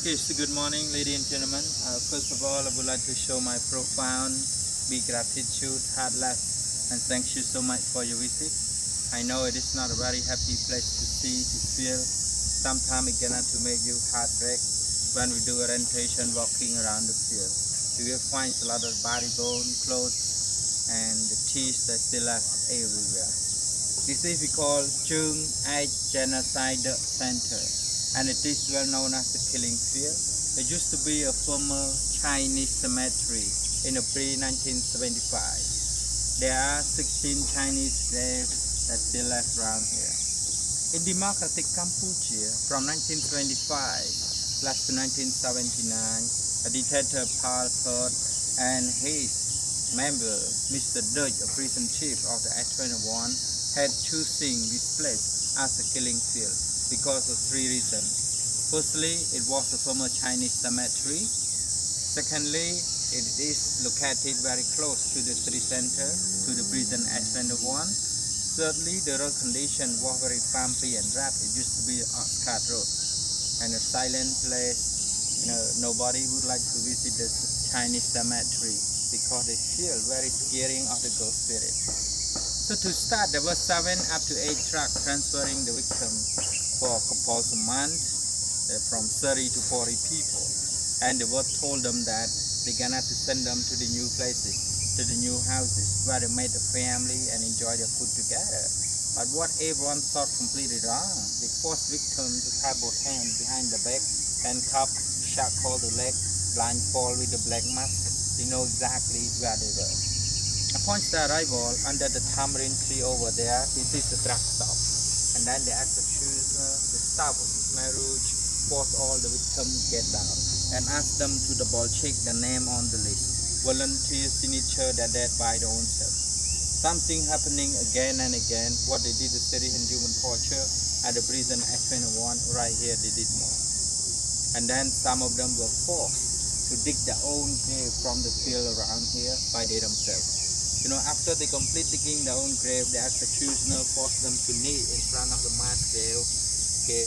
Okay, so good morning, ladies and gentlemen. First of all, I would like to show my profound, big gratitude, heartless, and thank you so much for your visit. I know it is not a very happy place to see, to feel. Sometimes it gonna to make you heartbreak when we do orientation walking around the field. You will find a lot of body bone, clothes, and the teeth that still left everywhere. This is we call Chung Age Genocide Center, and it is well known as the killing field. It used to be a former Chinese cemetery in the pre-1975. There are 16 Chinese graves that still left around here. In democratic Cambodia, from 1925 last to 1979, a dictator Pol Pot and his member, Mr. Dutch, a prison chief of the F-21, had choosing this place as a killing field because of three reasons. Firstly, it was a former Chinese cemetery. Secondly, it is located very close to the city center, to the prison F-21. Thirdly, the road condition was very bumpy and rough. It used to be an Oscar road and a silent place. Nobody would like to visit the Chinese cemetery because they feel very scary of the ghost spirit. So to start, there were 7 up to 8 trucks transferring the victim for a couple of months, from 30 to 40 people. And they were told them that they're gonna to send them to the new places, to the new houses, where they made a family and enjoy their food together. But what everyone thought completely wrong. They forced victims to tie both hands behind the back, handcuffed, shackled the leg, blindfold with a black mask. They know exactly where they were. Upon their arrival under the tamarind tree over there, this is the truck stop. And then the executioner, the staff of the Khmer Rouge, forced all the victims get down and asked them to double check the name on the list. Volunteer signature their death by their own self. Something happening again and again. What they did to study in human torture at the prison F-21, right here they did more. And then some of them were forced to dig their own grave from the field around here by they themselves. After they complete digging their own grave, the executioner forced them to kneel in front of the mass grave. Okay.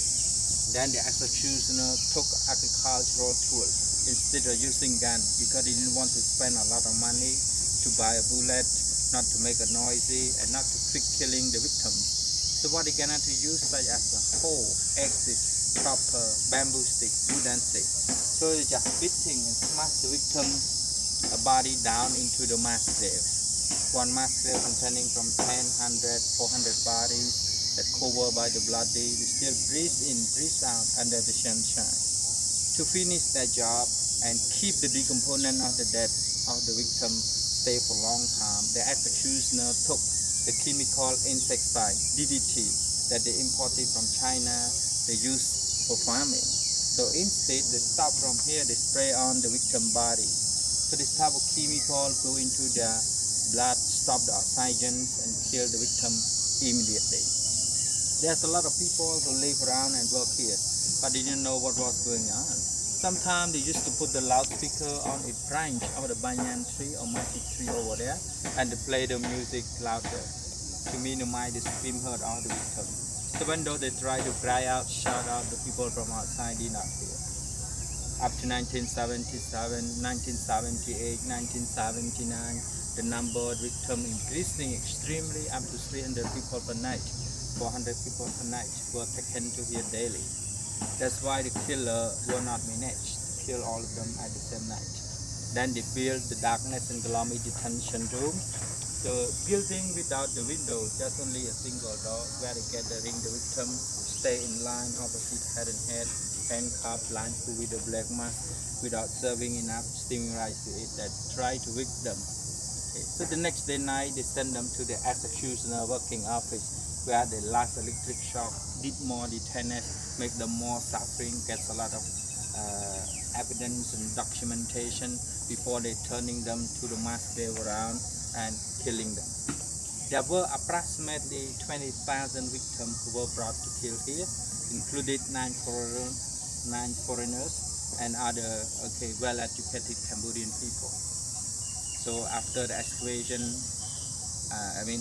Then the executioner took agricultural tools instead of using gun because he didn't want to spend a lot of money to buy a bullet, not to make a noisy, and not to quick killing the victims. So what they gonna to use such as a hoe, axes, chopper, bamboo stick, wooden stick. So they just beating and smash the victim body down into the mass grave. One mass grave containing from 10, 100, 400 bodies that covered by the bloody, they still breathe in, breathe out under the sunshine. To finish their job and keep the decomponent of the death of the victim stay for a long time, the executioner took the chemical insecticide, DDT, that they imported from China, they used for farming. So instead, they stop from here, they spray on the victim body. So this type of chemical go into their blood, stop the oxygen and kill the victim immediately. There's a lot of people who live around and work here, but they didn't know what was going on. Sometimes they used to put the loudspeaker on a branch of the banyan tree or magic tree over there, and they play the music louder to minimize the scream heard of the victim. So when they try to cry out, shout out, the people from outside did not hear. Up to 1977, 1978, 1979, the number of victims increasing extremely up to 300 people per night, 400 people per night were taken to here daily. That's why the killer were not managed to kill all of them at the same night. Then they built the darkness and gloomy detention room. The building without the windows, just only a single door where they gathering the victim, stay in line opposite head and head, handcuffed, blindfolded with a black mask, without serving enough steaming rice to eat, that try to wake them. Okay. So the next day night, they send them to the executioner working office, where the last electric shock did more detention, make them more suffering, gets a lot of evidence and documentation before they turning them to the mass grave around and killing them. There were approximately 20,000 victims who were brought to kill here, included 9 foreigners and other well-educated Cambodian people. So after the excavation,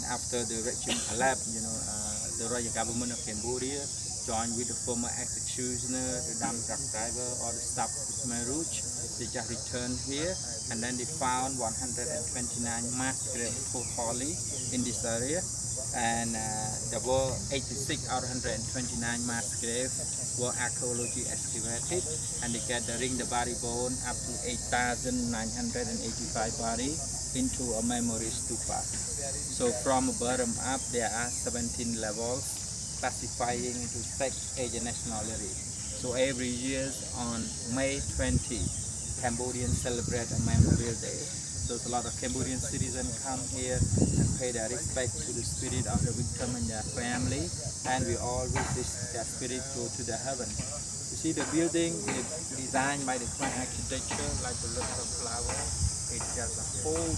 after the regime collapsed, the royal government of Cambodia joined with the former executioner, the dump truck driver, or the staff of the Khmer Rouge. They just returned here, and then they found 129 mass graves totally in this area, and there were 86 out of 129 mass graves were archaeology excavated, and they gathering the body bone up to 8,985 body into a memory stupa. So from bottom up, there are 17 levels classifying into sex, age, and nationality. So every year on May 20, Cambodians celebrate a Memorial Day. So a lot of Cambodian citizens come here and pay their respect to the spirit of the victim and their family, and we all wish their spirit go to the heaven. You see, the building is designed by the Khmer architecture like the look of flower. It's just a whole,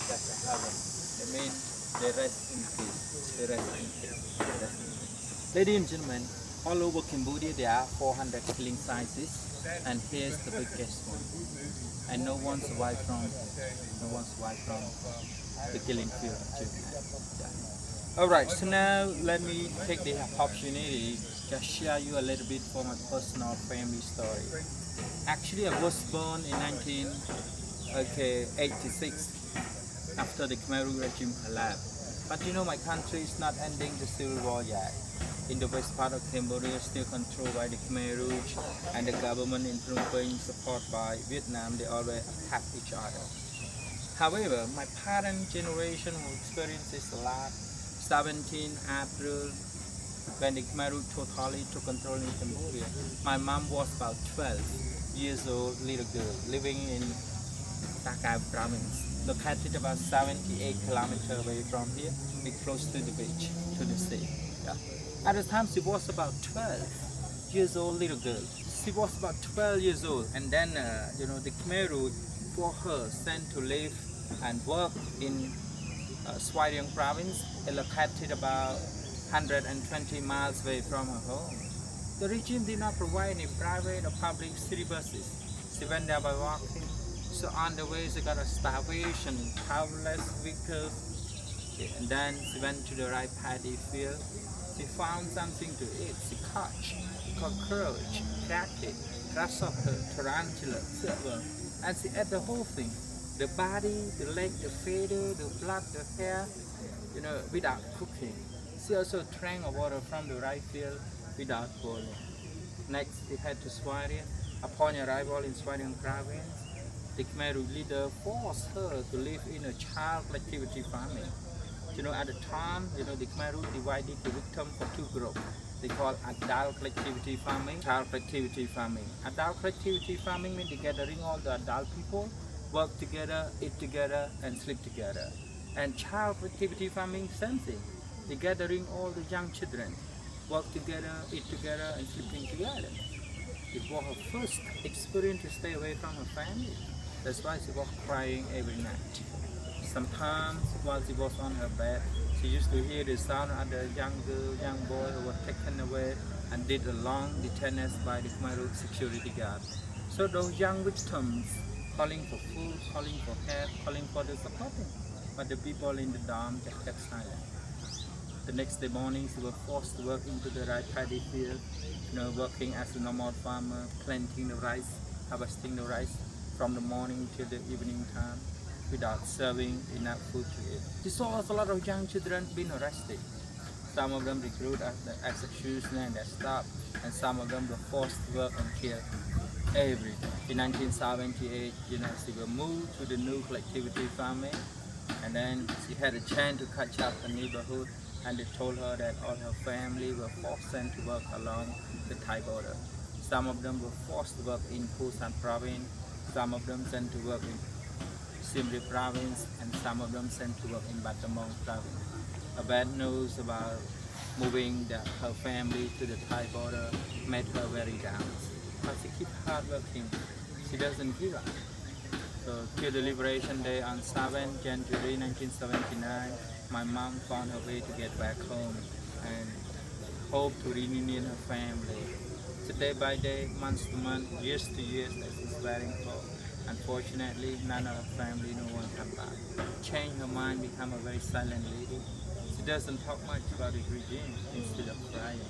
that's a heaven. I mean, they rest in peace. They rest in peace. They rest in peace. Ladies and gentlemen, all over Cambodia there are 400 killing sites, and here's the biggest one. And no one survived from the killing field. Yeah. All right, so now let me take the opportunity to share you a little bit for my personal family story. Actually, I was born in 1986 after the Khmer Rouge regime collapsed. But you know, my country is not ending the civil war yet. In the west part of Cambodia, still controlled by the Khmer Rouge, and the government in Phnom Penh, supported by Vietnam, they always attack each other. However, my parent generation who experienced this a lot. 17 April, when the Khmer Rouge totally took control in Cambodia, my mom was about 12 years old, little girl, living in Takao province, located about 78 kilometers away from here, be close to the beach, to the sea. Yeah. At the time, she was about 12 years old, little girl. She was about 12 years old, and then the Khmer Rouge for her sent to live and work in Swai Rieng province, located about 120 miles away from her home. The regime did not provide any private or public city buses. She went there by walking. So on the way, she got a starvation, countless vehicles, and then she went to the rice paddy field. She found something to eat. She caught cockroach, cricket, grasshopper, tarantula, silver, and she ate the whole thing. The body, the leg, the feather, the blood, the hair, without cooking. She also drank water from the rice field without boiling. Next, she headed to Swai Rieng. Upon arrival in Swai Rieng province, the Khmer Rouge leader forced her to live in a child captivity farming. At the time, the Khmer Rouge divided the victim for two groups. They call adult captivity farming, child captivity farming. Adult captivity farming means they gathering all the adult people, work together, eat together, and sleep together. And child captivity farming, same thing. They gathering all the young children, work together, eat together, and sleeping together. It was her first experience to stay away from her family. That's why she was crying every night. Sometimes while she was on her bed, she used to hear the sound of the young girl, young boy who was taken away and did a long detention by the Khmer Rouge security guard. So those young victims calling for food, calling for help, calling for the supporting. But the people in the dorm just kept silent. The next day morning, she was forced to work into the rice paddy field, working as a normal farmer, planting the rice, harvesting the rice from the morning till the evening time, without serving enough food to eat. She saw a lot of young children being arrested. Some of them recruited as the executioner and they stopped, and some of them were forced to work and killed every day. In 1978, she was moved to the new collectivity farming, and then she had a chance to catch up the neighborhood, and they told her that all her family were forced sent to work along the Thai border. Some of them were forced to work in Phu San province, some of them sent to work in Siem Reap province, and some of them sent to work in Battambang province. A bad news about moving her family to the Thai border made her very down. But she keeps hard working. She doesn't give up. So till the Liberation Day on 7 January 1979, my mom found her way to get back home and hope to reunion her family. So day by day, month to month, years to years, as she's waiting for. Unfortunately, none of her family, no one come back. Changed her mind, become a very silent lady. She doesn't talk much about the regime instead of crying.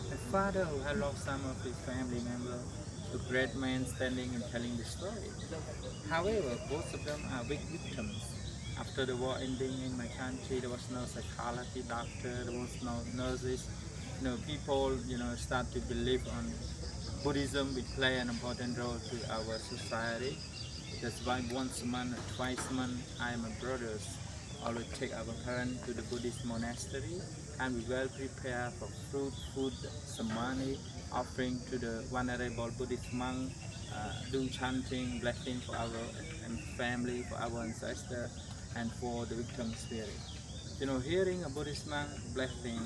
My father, who had lost some of his family members, a great man standing and telling the story. However, both of them are weak victims. After the war ending in my country, there was no psychology doctor, there was no nurses. People, start to believe on Buddhism, which play an important role to our society. That's why once a month or twice a month, I and my brothers always take our parents to the Buddhist monastery, and we well prepare for fruit, food, some money, offering to the venerable Buddhist monk, do chanting, blessing for our family, for our ancestors, and for the victim spirit. Hearing a Buddhist monk blessing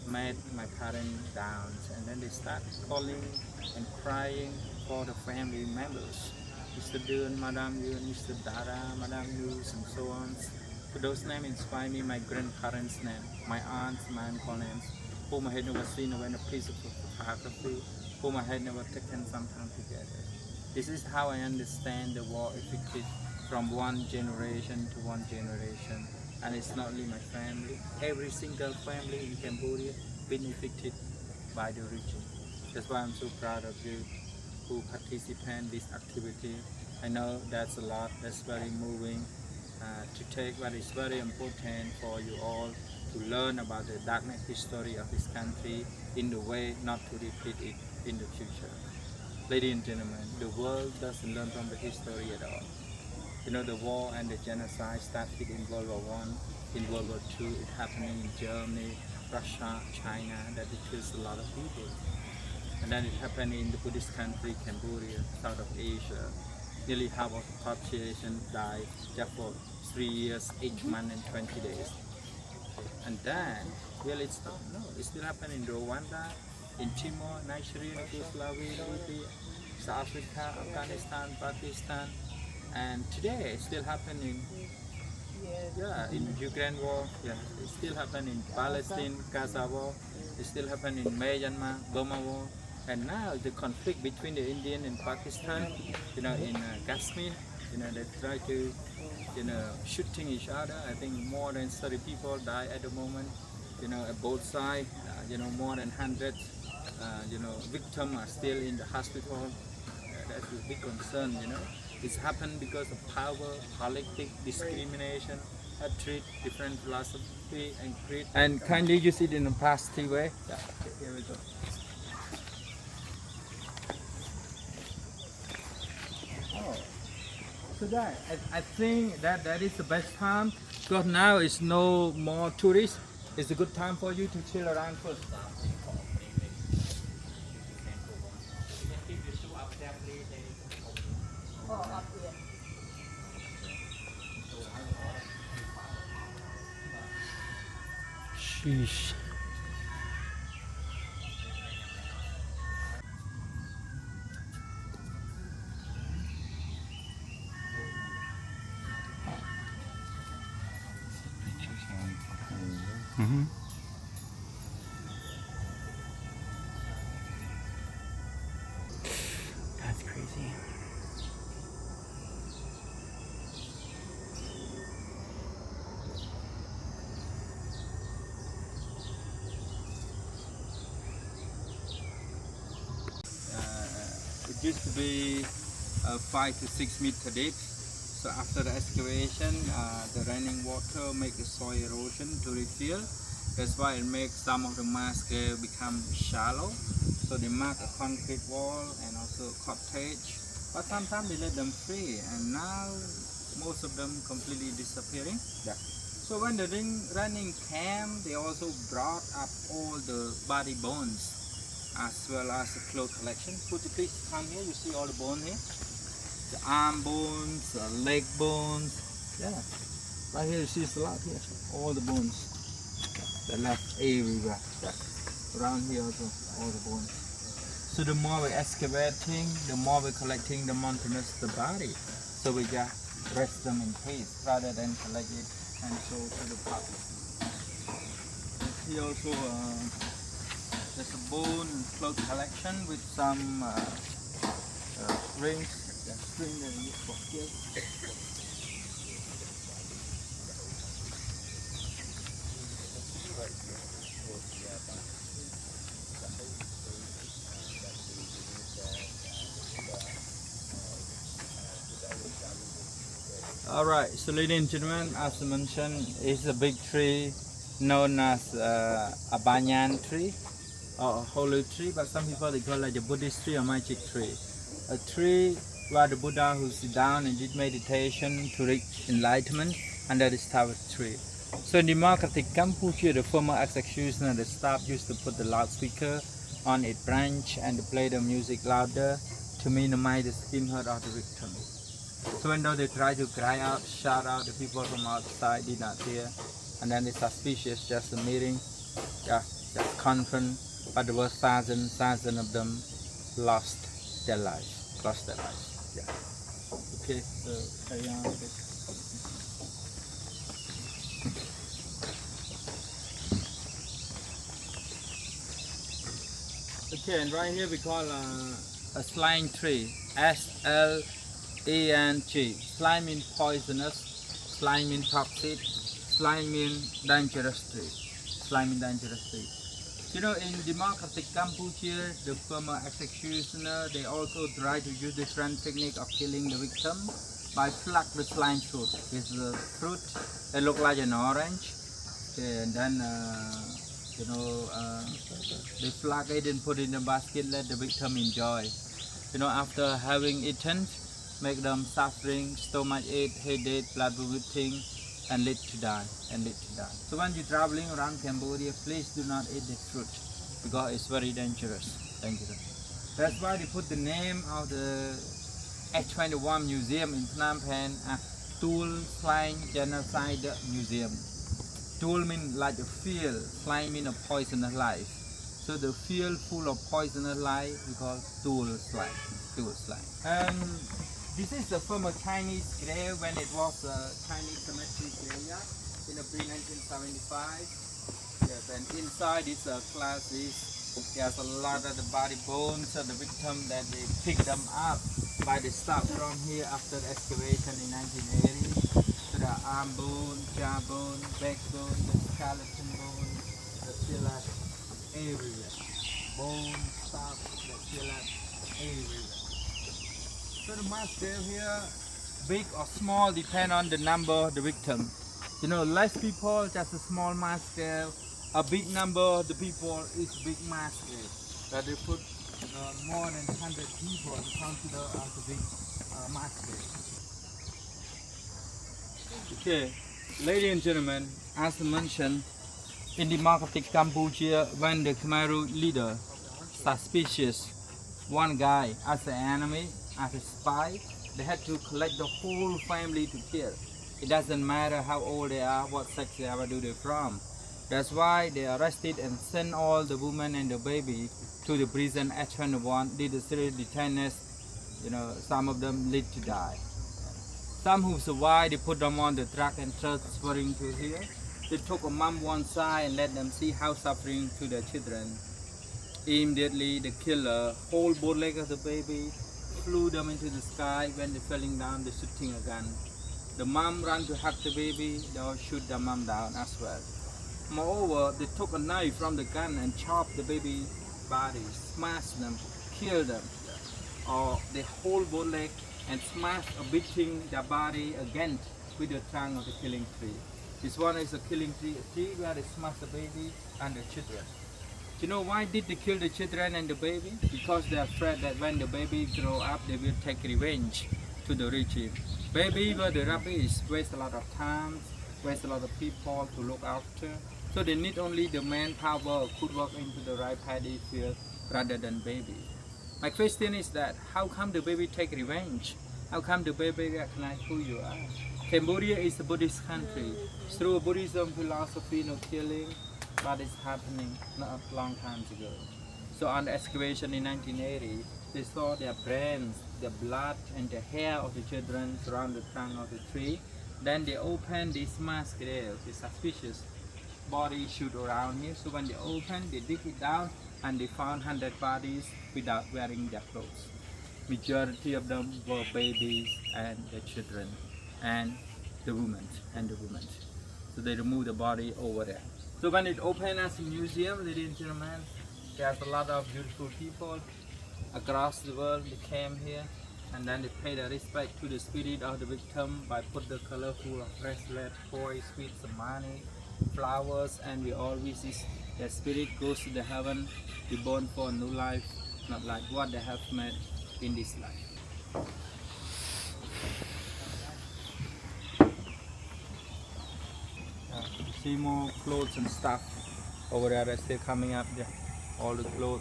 made my parents down, and then they start calling and crying for the family members. Mr. Dun, Madame Yun, Mr. Dara, Madame News, and so on. So those names inspire me, my grandparents' name, my aunts, my uncle names, whom I had never seen or in a piece of photography, whom I had never taken some time together. This is how I understand the war affected from one generation to one generation. And it's not only my family, every single family in Cambodia been affected by the region. That's why I'm so proud of you who participate in this activity. I know that's a lot, that's very moving to take, but it's very important for you all to learn about the dark history of this country in the way not to repeat it in the future. Ladies and gentlemen, the world doesn't learn from the history at all. The war and the genocide started in World War I, in World War II, it happened in Germany, Russia, China, that it kills a lot of people. And then it happened in the Buddhist country, Cambodia, South of Asia. Nearly half of the population died just for 3 years, 8 months and 20 days. And then, well, it's not, no, it still happened in Rwanda, in Timor, Nigeria, Yugoslavia, Libya, South Africa, Afghanistan, Pakistan. And today it still happening in Ukraine war, it still happening in Palestine, Gaza war, it still happening in Myanmar, Burma war, and now the conflict between the Indian and Pakistan, in Kashmir, they try to, shooting each other. I think more than 30 people die at the moment, at both sides, more than 100, victims are still in the hospital. That's a big concern, It's happened because of power, politics, discrimination, hatred, different philosophy and creed. And kindly use it in a positive way. Yeah, here we go. Oh, so that I think that is the best time because now it's no more tourists. It's a good time for you to chill around first. Sheesh. Mm-hmm. That's crazy. It used to be 5 to 6 meter deep. So after the excavation, the raining water makes the soil erosion to refill. That's why it makes some of the mass grave become shallow. So they mark a concrete wall and also cottage. But sometimes they let them free, and now most of them completely disappearing. Yeah. So when the running came, they also brought up all the body bones as well as the clothes collection. Could you please come here? You see all the bone here? The arm bones, leg bones. Yeah. Right here you see a lot here. All the bones. They're left everywhere. Yeah. Around here also, all the bones. So the more we're excavating, the more we're collecting the mountainous the body. So we just rest them in peace rather than collect it and show to the public. Here also there's a bone and cloth collection with some rings. The string that we use for kill. Alright, so ladies and gentlemen, as I mentioned, it's a big tree known as a banyan tree or a holy tree, but some people they call it the Buddhist tree or magic tree. A tree where the Buddha who sit down and did meditation to reach enlightenment under this type of tree. So in democratic Cambodia, the former executioner, the staff used to put the loudspeaker on its branch and to play the music louder to minimize the skin hurt of the victim. So when they try to cry out, shout out, the people from outside did not hear, and then it's suspicious, just a meeting, just confront, but there were thousands of them lost their life. Yeah. Okay, so carry on. Okay, and right here we call a slime tree, SLANG. Slime means poisonous, slime means toxic, slime means dangerous tree. Slime means dangerous tree. You know, in democratic Cambodia, the former executioner, they also try to use different technique of killing the victim by pluck the slime fruit. It's the fruit that look like an orange, and then they pluck it and put it in a basket, let the victim enjoy. You know, after having eaten, make them suffering, stomach ache, headache, blood vomiting, and lead to die. So when you're traveling around Cambodia, please do not eat the fruit because it's very dangerous. That's why they put the name of the H21 museum in Phnom Penh as Tool Slime Genocide Museum. Tool means like a field, slime means a poisonous life. So the field full of poisonous life we call Tool Slime. And this is the former Chinese grave when it was a Chinese cemetery graveyard in the pre-1975. Yes, and inside is a class there's a lot of the body bones of the victim that they picked them up by the staff from here after the excavation in 1980. So the arm bone, jaw bone, backbone, the skeleton bone, the skeleton everywhere. Bone, stuff, the skeleton everywhere. So the mass grave here, big or small, depend on the number of the victim. You know, less people, just a small mass grave. A big number of the people is big mass grave. That they put more than 100 people consider as a big mass grave. Okay, ladies and gentlemen, as I mentioned, in democratic Cambodia, when the Khmer leader suspicious one guy as an enemy, as a spy, they had to collect the whole family to kill. It doesn't matter how old they are, what sex they are, where do they from. That's why they arrested and sent all the women and the baby to the prison H21, did the serious detainers, you know, some of them lead to die. Some who survived, they put them on the truck and transferring to here. They took a mom one side and let them see how suffering to their children. Immediately the killer, whole both leg of the baby, flew them into the sky. When they falling down, they shooting a gun. The mom ran to hug the baby, they all shoot the mom down as well. Moreover, they took a knife from the gun and chopped the baby's body, smashed them, killed them, or they hold both legs and smashed or beating their body again with the trunk of the killing tree. This one is a killing tree, a tree where they smashed the baby and the children. You know why did they kill the children and the baby? Because they are afraid that when the baby grow up, they will take revenge to the regime. Baby were the rubbish, waste a lot of time, waste a lot of people to look after. So they need only the manpower could work into the right paddy field rather than baby. My question is that how come the baby take revenge? How come the baby recognize who you are? Cambodia is a Buddhist country. Through Buddhism philosophy, no killing, but it's happening not a long time ago. So on the excavation in 1980, they saw their brains, the blood and the hair of the children around the trunk of the tree. Then they opened this mass grave, the suspicious body shoot around here. So when they opened, they dig it down and they found 100 bodies without wearing their clothes. Majority of them were babies and the children and the women. So they removed the body over there. So when it opened as a museum, ladies and gentlemen, there's a lot of beautiful people across the world. They came here And then they pay the respect to the spirit of the victim by put the colorful bracelet, toys, sweet some money, flowers, and we all wish the spirit goes to the heaven, be born for a new life, not like what they have made in this life. You see more clothes and stuff over there that's still coming up there. All the clothes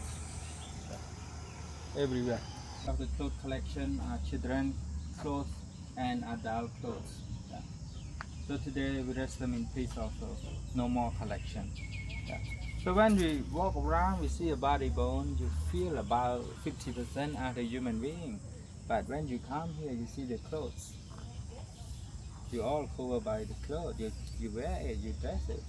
everywhere. Of the clothes collection are children clothes and adult clothes. Yeah. So today we rest them in peace also. No more collection. Yeah. So when we walk around, we see a body bone. You feel about 50% are the human being. But when you come here, you see the clothes. You all covered by the clothes. You wear it, you dress it.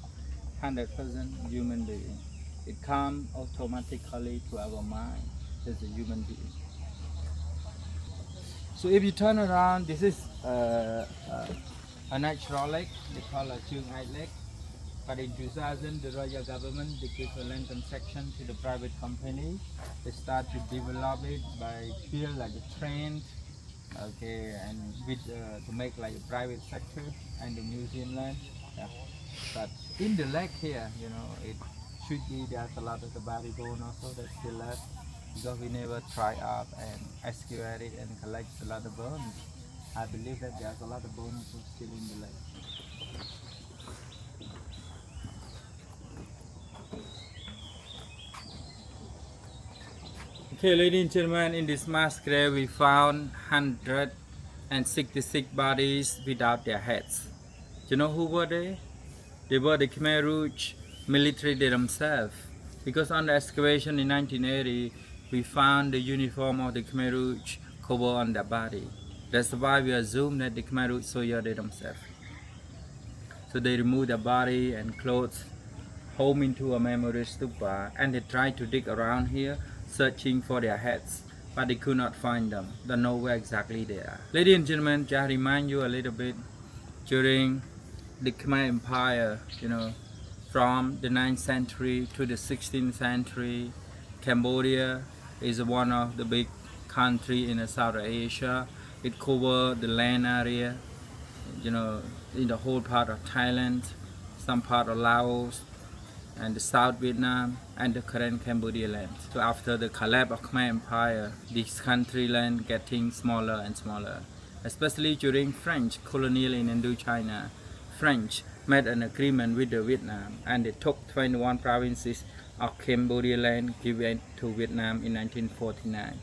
100% human being. It comes automatically to our mind as a human being. So if you turn around, this is a natural lake. They call it Chung Ai Lake. But in 2000, the royal government they give a land concession to the private company. They start to develop it by build like a train, okay, and with to make like a private sector and the museum land. Yeah. But in the lake here, you know, it should be there's a lot of the body bone also that's still left. Because we never try up and excavate it and collect a lot of bones. I believe that there's a lot of bones still in the lake. Okay, ladies and gentlemen, in this mass grave we found 166 bodies without their heads. You know who were they? They were the Khmer Rouge military themselves. Because on the excavation in 1980, we found the uniform of the Khmer Rouge cover on their body. That's why we assume that the Khmer Rouge soldiers themselves. So they removed their body and clothes home into a memory stupa, and they tried to dig around here searching for their heads, but they could not find them. They don't know where exactly they are. Ladies and gentlemen, just remind you a little bit, during the Khmer Empire, you know, from the 9th century to the 16th century, Cambodia is one of the big country in South Asia. It covers the land area, you know, in the whole part of Thailand, some part of Laos, and the South Vietnam, and the current Cambodia land. So after the collapse of Khmer Empire, this country land getting smaller and smaller, especially during French colonial in Indochina. French made an agreement with the Vietnam, and they took 21 provinces of Cambodia land given to Vietnam in 1949.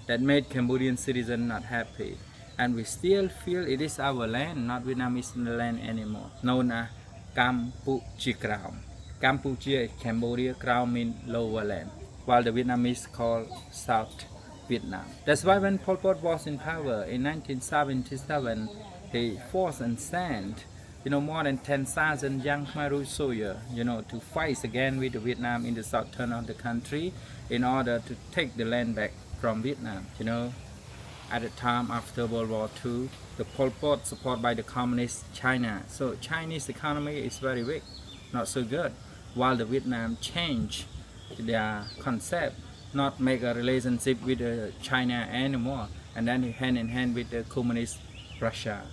That made Cambodian citizens not happy, and we still feel it is our land, not Vietnamese land anymore, known as Campuchia. Campuchia is Cambodia, Crown means lower land, while the Vietnamese call South Vietnam. That's why when Pol Pot was in power in 1977, he forced and sent, you know, more than 10,000 young Khmer Rouge soldiers, you know, to fight again with the Vietnam in the southern of the country in order to take the land back from Vietnam. You know, at the time after World War II, the Pol Pot supported by the communist China. So Chinese economy is very weak, not so good. While the Vietnam changed their concept, not make a relationship with China anymore, and then hand in hand with the communist Russia.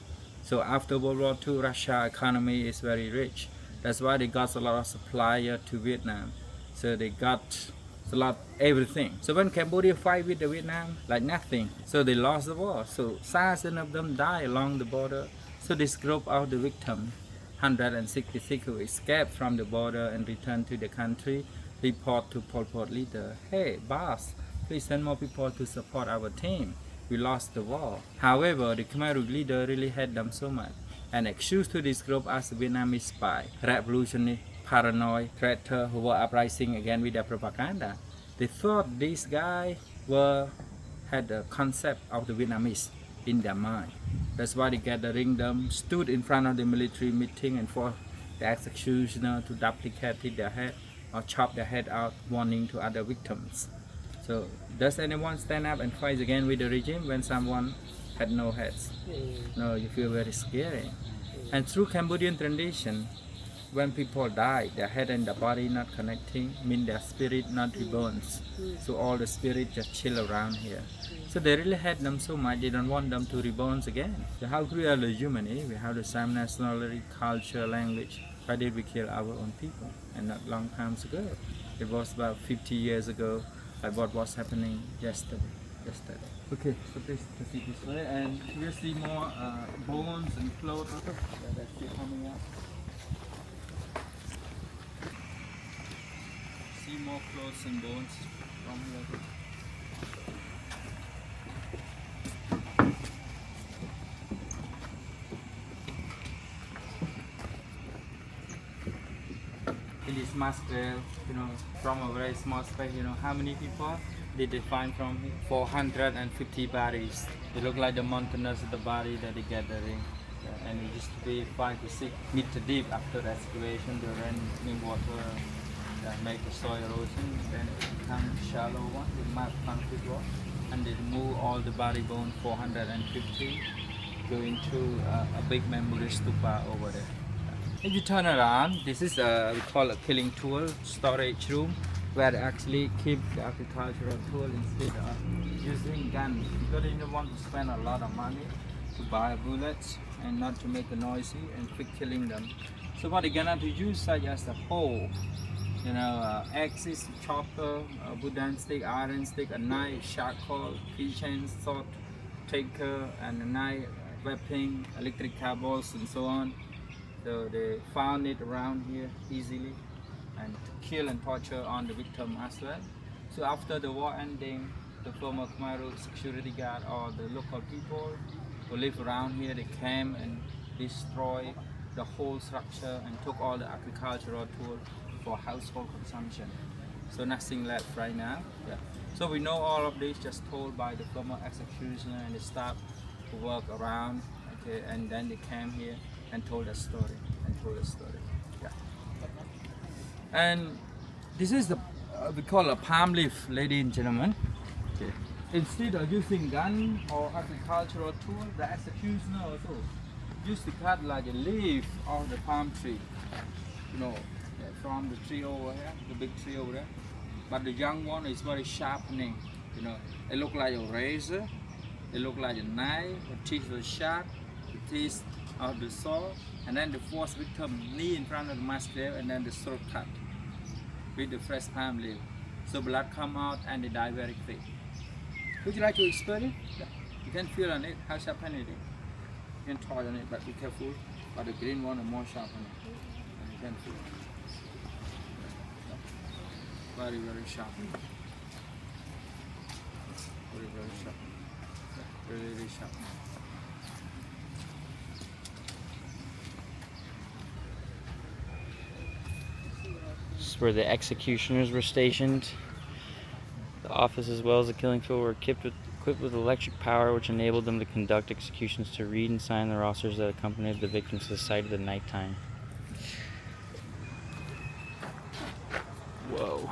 So after World War II, Russia economy is very rich. That's why they got a lot of supplier to Vietnam. So they got a lot everything. So when Cambodia fight with the Vietnam, like nothing. So they lost the war. So thousands of them died along the border. So this group of the victims, 166 who escaped from the border and returned to the country, report to Pol Pot leader, hey boss, please send more people to support our team. We lost the war. However, the Khmer Rouge leader really hate them so much and accused to this group as Vietnamese spy, revolutionary, paranoid, traitor who were uprising again with their propaganda. They thought these guys had the concept of the Vietnamese in their mind. That's why they gathering them, stood in front of the military meeting and forced the executioner to duplicate their head or chop their head out, warning to other victims. So, does anyone stand up and fight again with the regime when someone had no heads? No, you feel very scary. And through Cambodian tradition, when people die, their head and the body not connecting, mean their spirit not reborn. So all the spirit just chill around here. So they really hate them so much, they don't want them to reborn again. So how we are the human, eh? We have the same nationality, culture, language. Why did we kill our own people? And not long time ago. It was about 50 years ago, like what was happening yesterday. Okay, so please proceed this way, and you see more bones and clothes. That's still coming up. See more clothes and bones from here. In this mass grave, from a very small space, how many people did they find from here? 450 bodies. They look like the mountainous of the body that they gathering. And it used to be 5 to 6 meters deep after the excavation. The rain water make the soil erosion. Then it becomes shallow one, the mass concrete rock. And they remove all the body bone, 450, go into a big memory stupa over there. If you turn around, this is we call a killing tool, storage room, where they actually keep the agricultural tool instead of using guns, because they don't want to spend a lot of money to buy bullets and not to make a noisy and quick killing them. So what they're gonna use such as a hoe, axes, chopper, a wooden stick, iron stick, a knife, charcoal, keychain, sword, taker, and a knife, weapon, electric cables, and so on. So they found it around here easily and kill and torture on the victim as well. So after the war ending, the former Khmer Rouge security guard or the local people who live around here, they came and destroyed the whole structure and took all the agricultural tools for household consumption. So nothing left right now. Yeah. So we know all of this just told by the former executioner and the staff who work around. Okay, and then they came here and told a story. Yeah. And this is the we call a palm leaf, ladies and gentlemen. Okay. Instead of using gun or agricultural tool, the executioner also used to cut like a leaf of the palm tree. From the tree over here, the big tree over there. But the young one is very sharpening. It look like a razor. It look like a knife. The teeth are sharp. The teeth of the saw, and then the fourth victim knee in front of the mass grave, and then the throat cut with the fresh palm leaf. So blood come out and they die very quick. Would you like to experiment? Yeah. You can feel on it how sharp it is. You can toy on it, but be careful. But the green one is more sharp on it. And you can feel it. Very, very sharp. Very, very sharp. Really, really sharp. This is where the executioners were stationed. The office as well as the killing field were equipped with electric power, which enabled them to conduct executions, to read and sign the rosters that accompanied the victims to the site at the nighttime. Whoa.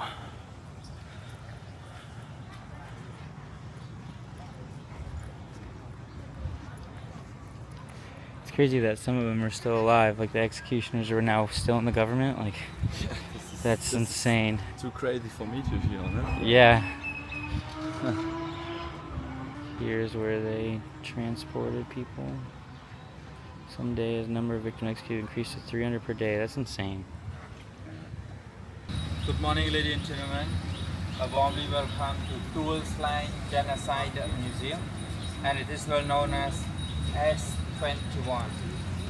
It's crazy that some of them are still alive, like the executioners are now still in the government. Like, that's insane. Too crazy for me to feel, huh? Yeah. Here's where they transported people. Some days, the number of victims executed increased to 300 per day. That's insane. Good morning, ladies and gentlemen. A warmly welcome to Tools Line Genocide Museum, and it is well known as S21.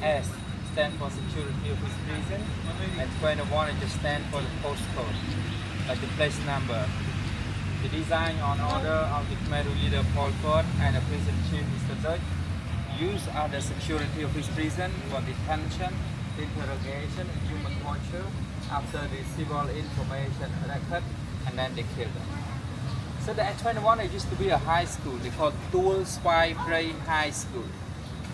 S stands for Security Office Prison, and 21 it just stands for the postcode, like the place number. The design on order of the Khmer Rouge leader Pol Pot and the prison chief Mr. Dutch, used as the security of his prison for detention, interrogation, and human torture after the civil information record, and then they killed them. So the S21 it used to be a high school. They called Tuol Swai Prey High School.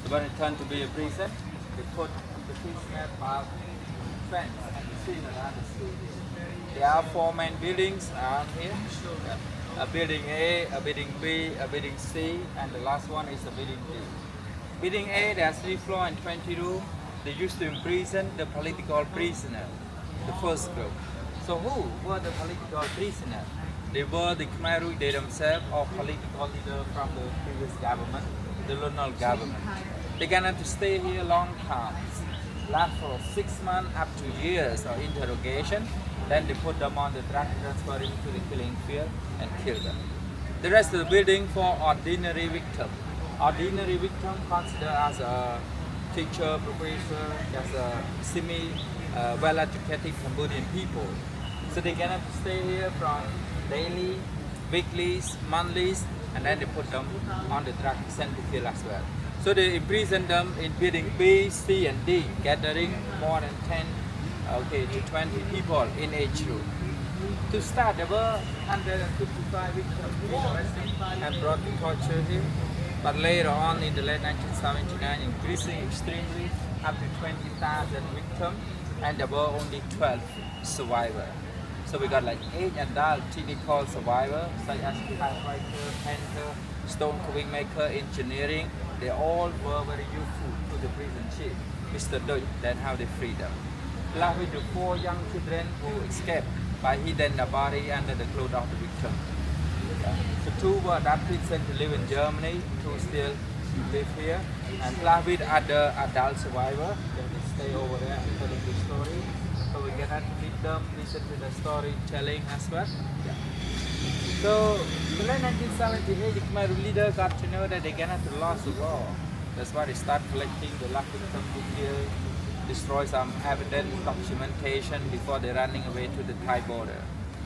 So when it turned to be a prison, they put the prisoner about fence and the scene around the school. There are 4 main buildings around here. A building A, a building B, a building C, and the last one is a building D. Building A, there are 3 floors and 20 rooms. they used to imprison the political prisoner, the first group. So who were the political prisoners? They were the Khmer Rouge, they themselves, or political leader from the previous government, the colonial government. They cannot stay here long time, last for 6 months up to years of interrogation. Then they put them on the truck, transfer them to the killing field and kill them. The rest of the building for ordinary victim. Ordinary victim considered as a teacher, professor, as a well-educated Cambodian people. So they cannot stay here from daily, weeklies, monthlies, and then they put them on the truck, sent to kill as well. So they imprison them in building B, C, and D, gathering more than 10 to 20 people in each room. To start, there were 155 victims arrested and brought to torture here. But later on in the late 1979, increasing extremely up to 20,000 victims, and there were only 12 survivors. So we got like 8 adult technical survivors, such as typewriter, painter, stone carving maker, engineering. They all were very useful to the prison chief, Mr. Doi. Then how they freed them. Plus with the 4 young children who escaped by hiding the body under the clothes of the victim. So 2 were adopted, sent to live in Germany, 2 still live here, and plus with other adult survivors, they stay over there and telling the story. So we cannot meet them, listen to the storytelling as well. So in the late 1978, the Khmer Rouge leader got to know that they cannot lose the law. That's why they start collecting the last victim here, destroy some evidence, documentation before they're running away to the Thai border.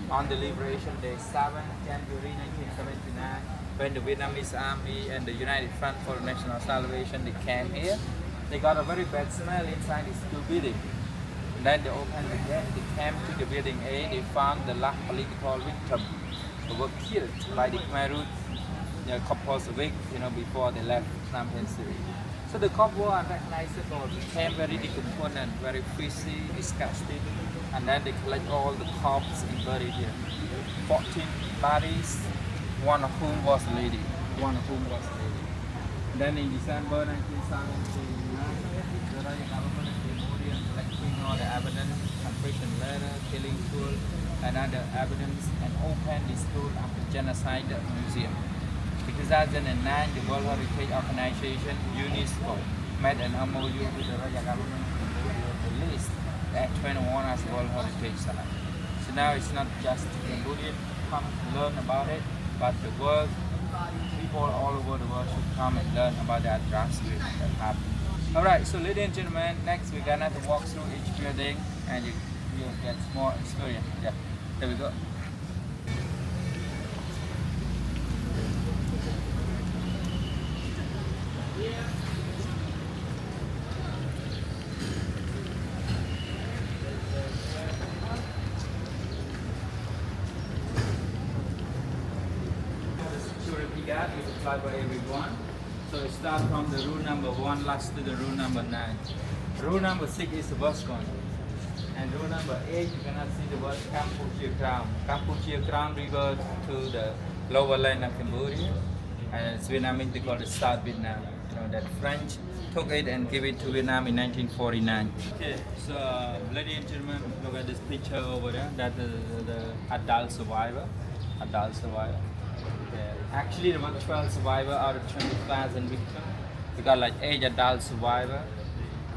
On the Liberation Day, 7 January 1979, when the Vietnamese Army and the United Front for National Salvation, they came here, they got a very bad smell inside the school building. And then they opened the gate, they came to the building A, they found the last political victim who were killed by the Khmer Rouge a couple of weeks before they left Phnom Penh City. So the corpse were unrecognizable, became very decomposed, very frizzy, disgusting, and then they collect all the corpses and buried here. 14 bodies, one of whom was a lady. Then in December 1979, the Royal government of Cambodian collecting all the evidence, confession letter, killing tool, and other evidence, and opened the school after genocide museum. In 2009, the World Heritage Organization, UNESCO, made an MOU with the Royal government of Cambodia to list the 21 as World Heritage Site. So now it's not just Cambodian come to learn about it, but the world, people all over the world should come and learn about that atrocity that happened. Alright, so ladies and gentlemen, next we're gonna have to walk through each building and you'll get more experience. Yeah, there we go. Guard is applied by everyone. So it starts from the rule number 1 last to the rule number 9. Rule number 6 is the worst one. And rule number 8, you cannot see the word Cambodia Crown. Cambodia Crown refers to the lower land of Cambodia. And it's Vietnamese, they call it South Vietnam. That French took it and gave it to Vietnam in 1949. Okay, so ladies and gentlemen, look at this picture over there. That's the adult survivor. Actually, there were 12 survivors out of 20,000 victims. We got like 8 adult survivors,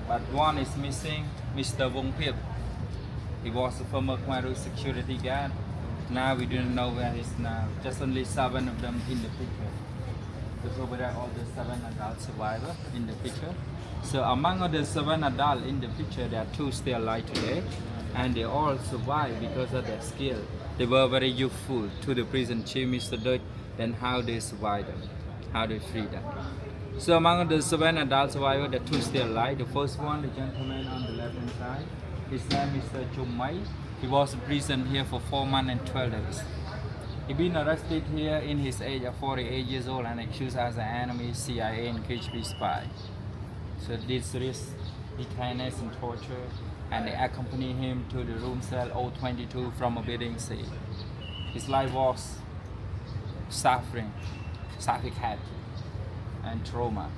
but one is missing, Mr. Vong Phip. He was a former Khmer Rouge security guard. Now we don't know where he is now. Just only 7 of them in the picture. Look over there, all the 7 adult survivors in the picture. So among all the 7 adults in the picture, there are 2 still alive today, and they all survived because of their skill. They were very useful to the prison chief, Mr. Doi. Then how they survive them, how they free them. So among the 7 adult survivors, the 2 still alive. The first one, the gentleman on the left hand side, his name is Chum Mai. He was in prison here for 4 months and 12 days. He been arrested here in his age of 48 years old and accused as an enemy, CIA and KGB spy. So this risk detainment and torture, and they accompany him to the room cell 022 from a building C. His life was suffering, suffocated, and trauma.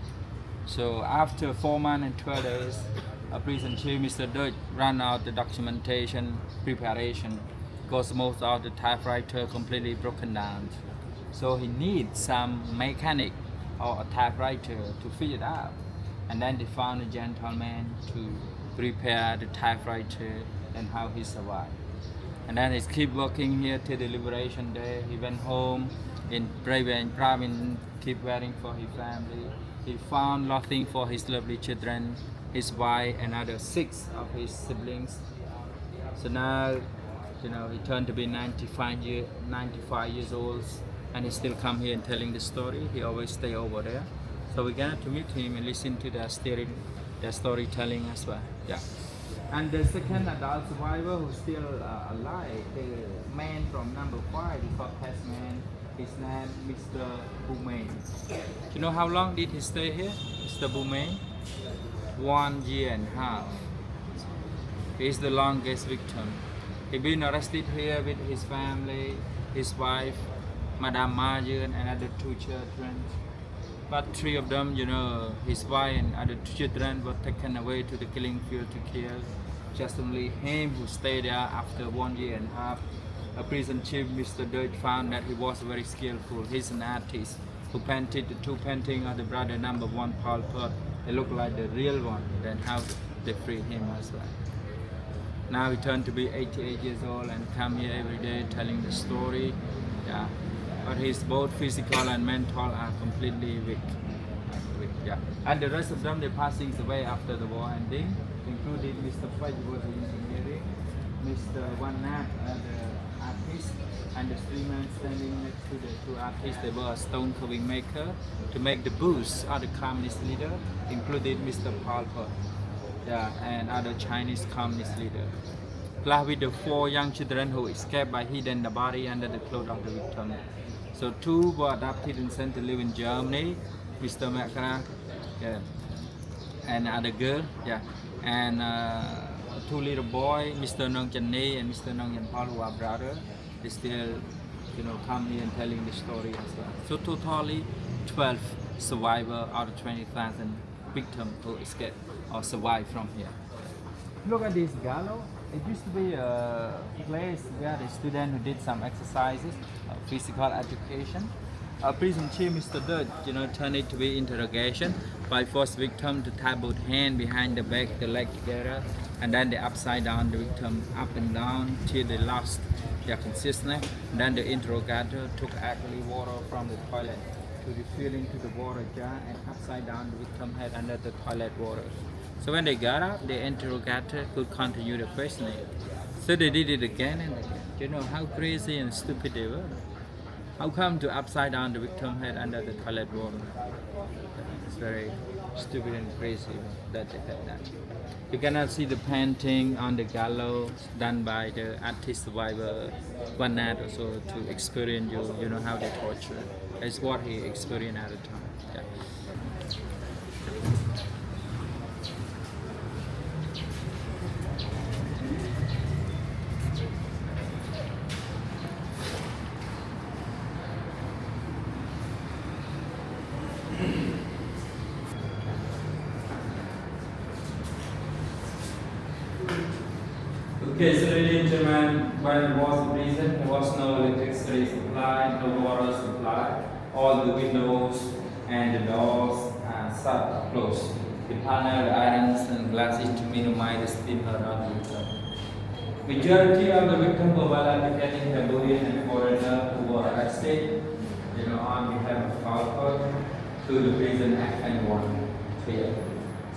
So after 4 months and 12 days, Prison chief Mr. Dutch ran out the documentation preparation because most of the typewriter completely broken down. So he needs some mechanic or a typewriter to figure it out. And then they found a gentleman to repair the typewriter and how he survived. And then he keep working here till the liberation day. He went home in brave and proud and keep waiting for his family. He found nothing for his lovely children, his wife, and other 6 of his siblings. So now, he turned to be 95 years old, and he still come here and telling the story. He always stay over there. So we're gonna to meet him and listen to their storytelling as well. Yeah. And the second adult survivor who's still alive, the man from number 5, the short man, his name Mr. Boumain. Do you know how long did he stay here, Mr. Boumain? 1 year and a half. He is the longest victim. He been arrested here with his family, his wife, Madame Marjan, and other 2 children. But 3 of them, his wife and other 2 children were taken away to the killing field to kill. Just only him who stayed there after 1 year and a half. A prison chief, Mr. Dutch, found that he was very skillful. He's an artist who painted the 2 paintings of the brother number 1 Pol Pot. They look like the real one. Then how they freed him as well. Now he turned to be 88 years old and come here every day telling the story. Yeah. But his both physical and mental are completely weak. Yeah. And the rest of them, they're passing away after the war ending, including Mr. Fudge, who was engineering, Mr. One Nat, the artist, and the 3 men standing next to the 2 artists. They were a stone carving maker to make the boots of the communist leader, including Mr. Pol Pot, yeah, and other Chinese communist leader. Plus with the 4 young children who escaped by hiding the body under the clothes of the victim. So 2 were adopted and sent to live in Germany, Mr. Makra, yeah, and other girl, yeah, and 2 little boy, Mr. Nong Channe and Mr. Nong Yan Paul, who are brothers. They still, come here and telling the story as well. So totally 12 survivors out of 20,000 victims who escaped or survived from here. Look at this gallows. It used to be a place where the student who did some exercises, physical education. Prison chief Mr. Dutch, turned it to be interrogation by force victim to tie both hand behind the back, the leg together, and then they upside down the victim up and down till they lost their consciousness. And then the interrogator took actually water from the toilet to refill into the water jar and upside down the victim head under the toilet water. So when they got up, the interrogator could continue the questioning. So they did it again and again. Do you know how crazy and stupid they were? How come to upside down the victim head under the toilet water? It's very stupid and crazy that they had that. You cannot see the painting on the gallows done by the artist survivor one night or so to experience how they torture. It's what he experienced at the time. Yeah. Okay, so ladies and gentlemen, when it was in prison, there was no electricity supply, no water supply. All the windows and the doors are shut closed. The panel, irons and glasses to minimize the steam around the victim. Majority of the victims were well-educated Cambodian and foreigners who were arrested, on behalf of Falcon to the prison Act 21 here.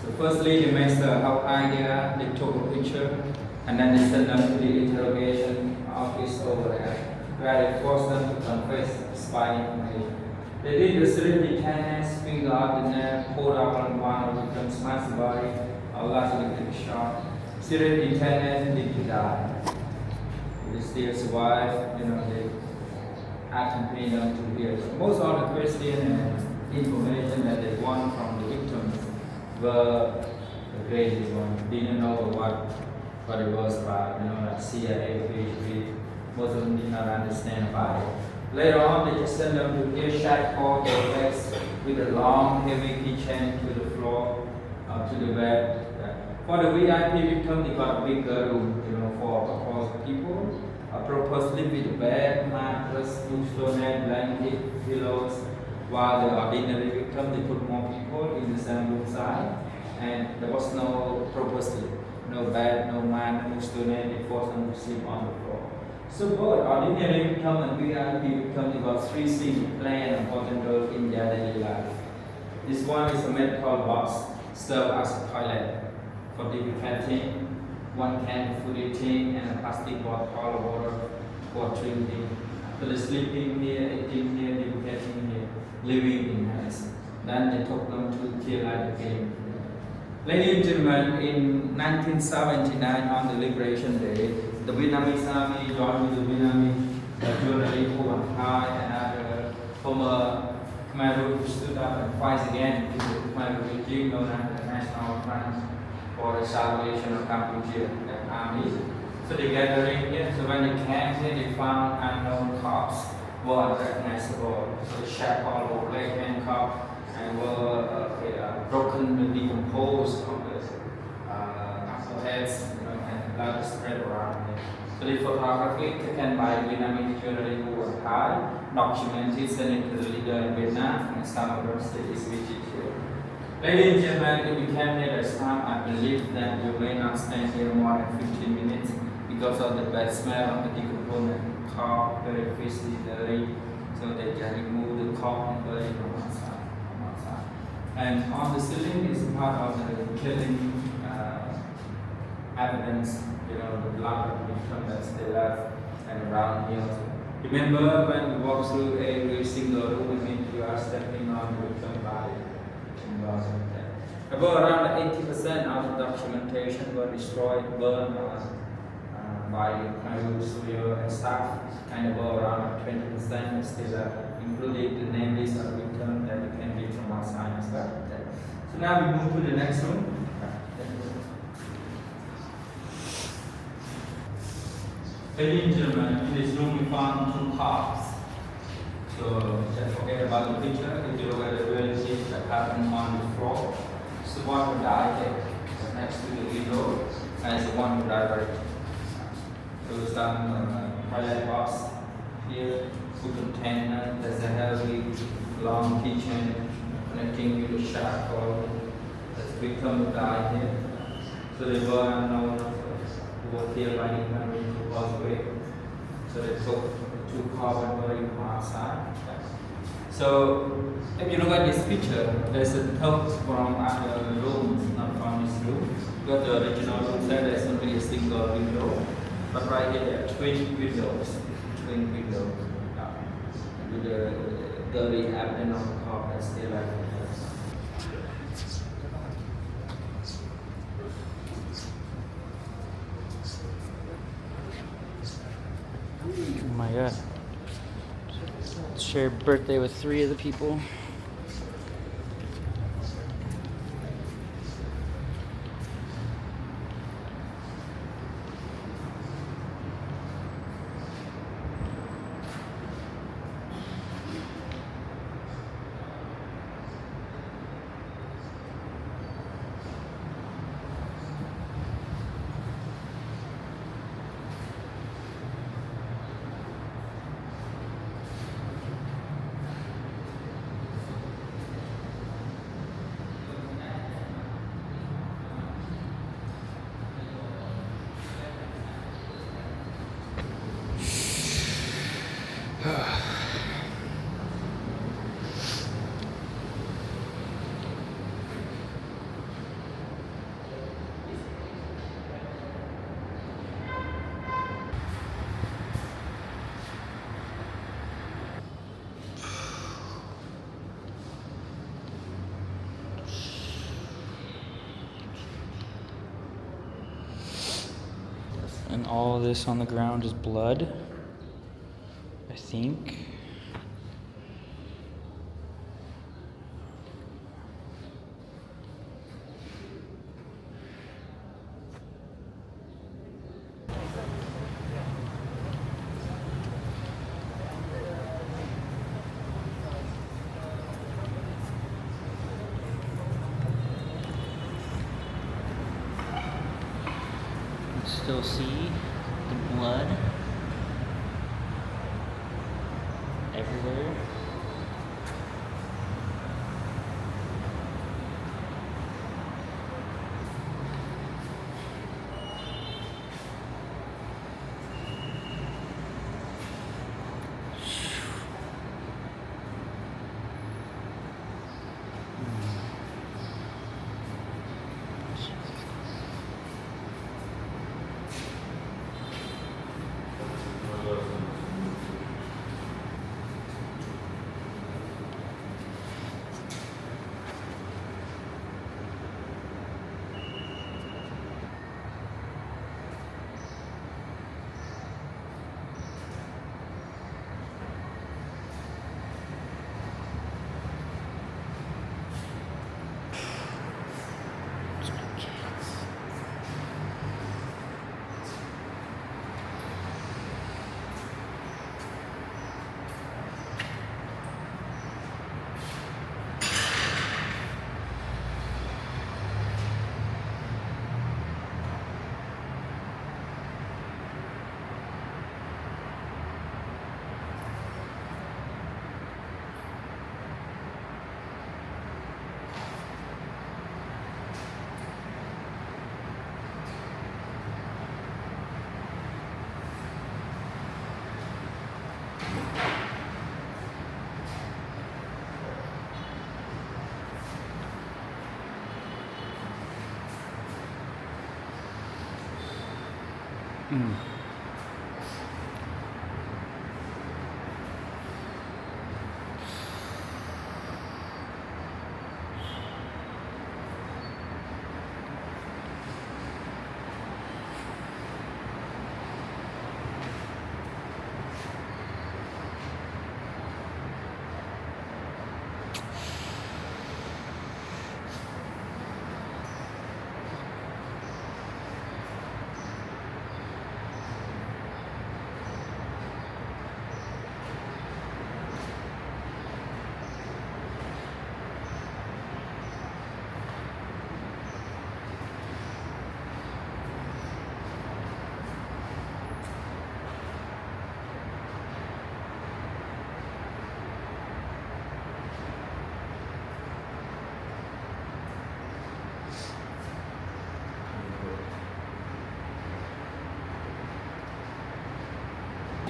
So firstly, they made the whole idea, they took a picture, and then they sent them to the interrogation office over there, where they forced them to confess spy information. They did the serenity tenants, finger out the neck, pulled out one of the victims, smashed the body, last electric shock. Serenity tenants need to die. They still survive, they accompany them to here. So most of the question and information that they want from the victims were the crazy one. Didn't know what it was about, like CIA, PhD. Most of them did not understand about it. Later on, they just send them to here, shackled their legs with a long, heavy keychain to the floor, to the bed. For the VIP victim, they got a bigger room, for people. Purposely with bed, mattress, food storage, blanket, pillows. While the ordinary victim, they put more people in the same room side, and there was no purposely, no bed, no mat, no storage. They forced them to sleep on the floor. So both ordinary victim and VIP victim, they got three things play an important role in their daily life. This one is a metal box, serve as a toilet for defecating, one can for food eating, and a plastic bottle of water for drinking. So the sleeping here, eating here, defecating here, living in house. Then they took them to kill at the game. Ladies and gentlemen, in 1979 on the Liberation Day, the Vietnamese army joined with the Vietnamese journalists who were high and other former Khmer who stood up and fight again with the Khmer regime known as the National Front for the Salvation of Cambodia, the army. So they gathering here. So when they came here, they found unknown corpses were unrecognizable. So shackled or leg handcuffed and were broken and decomposed on the upper heads, and blood spread around here. So the photography taken by Vietnamese journalists who were high, documented, sent it to the leader in Vietnam, and some of them still is visited here. Ladies and gentlemen, if you came here this time, I believe that you may not stand here more than 15 minutes because of the bad smell of the decomposed corpse, very fishy, dirty. So they can remove the corpse and bury it from outside. And on the ceiling is part of the killing evidence, the blood of the victim that they left and around here. Remember when we walk through every single room, you are stepping on the victim body. About around 80% of the documentation were destroyed, burned by the Khmer studio and staff, and about around 20% is still left, including the name list of the victim that you can read from outside as well. So now we move to the next room. Ladies and gentlemen, in this room we found two corpses. So just forget about the picture. If you look at the reality that happened on the floor, it's the one who died here, next to the window, and it's the one who died right here. So some toilet box here, food container, there's a heavy long kitchen connecting with the shackle. There's a victim who died here. So they were unknown who were killed by the Khmer who was away. So they took two corpses and buried them outside. So if you look at this picture, there's a note from other rooms, not from this room. Because the original room said there's only a single window. But right here there are twin windows. With the dirty abdomen of the corpse that's still left. Oh my god. Shared birthday with 3 of the people. And all of this on the ground is blood, I think. still see the blood everywhere.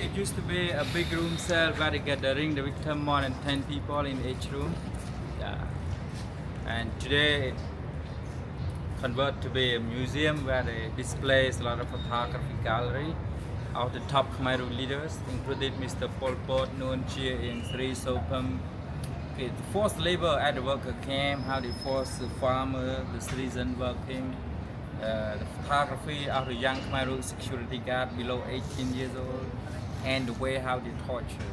It used to be a big room cell where they gathering the victim, more than 10 people in each room. Yeah. And today it converted to be a museum where they display a lot of photography gallery of the top Khmer Rouge leaders, including Mr. Pol Pot, Nuon Chea, and Sri Sopam. Okay, the forced labor at the worker camp, how they forced the farmer, the citizen working, the photography of the young Khmer Rouge security guard below 18 years old, and the way how they torture.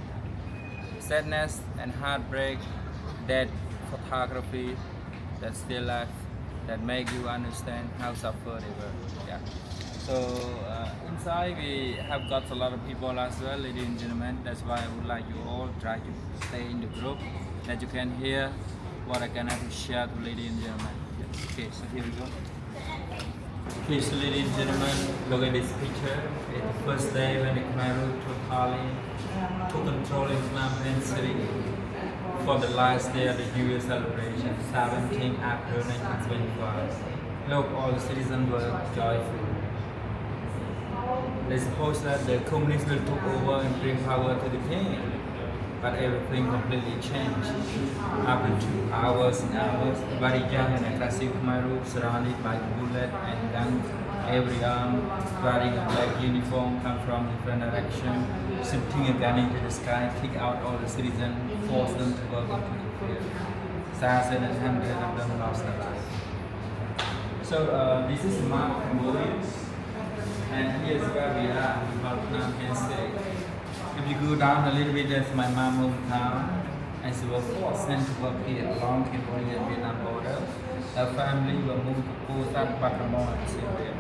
Sadness and heartbreak, that photography that's still left, that make you understand how suffer they were. Yeah. So inside we have got a lot of people as well, ladies and gentlemen. That's why I would like you all try to stay in the group, that you can hear what I can have to share to ladies and gentlemen. Yeah. Okay, so here we go. Okay, so ladies and gentlemen, look at this picture. It's the first day when the Khmer Rouge took control in Phnom Penh city for the last day of the New Year celebration, 17 April 1925. Look, all the citizens were joyful. They supposed that the communists will take over and bring power to the king, but everything completely changed. After 2 hours and hours, very young and aggressive Khmer Rouge, surrounded by bullets and guns, every arm, wearing a black uniform, come from different direction, shooting a gun into the sky, kick out all the citizens, force them to go into the field. Thousands and hundreds of them lost their lives. So this is map Cambodia, and here's where we are, about Phnom Penh city. If you go down a little bit, that's my mom's hometown, and she was forced sent to work here along Cambodia and Vietnam border. Her family were moved to Pusat, Patramon, and Syria.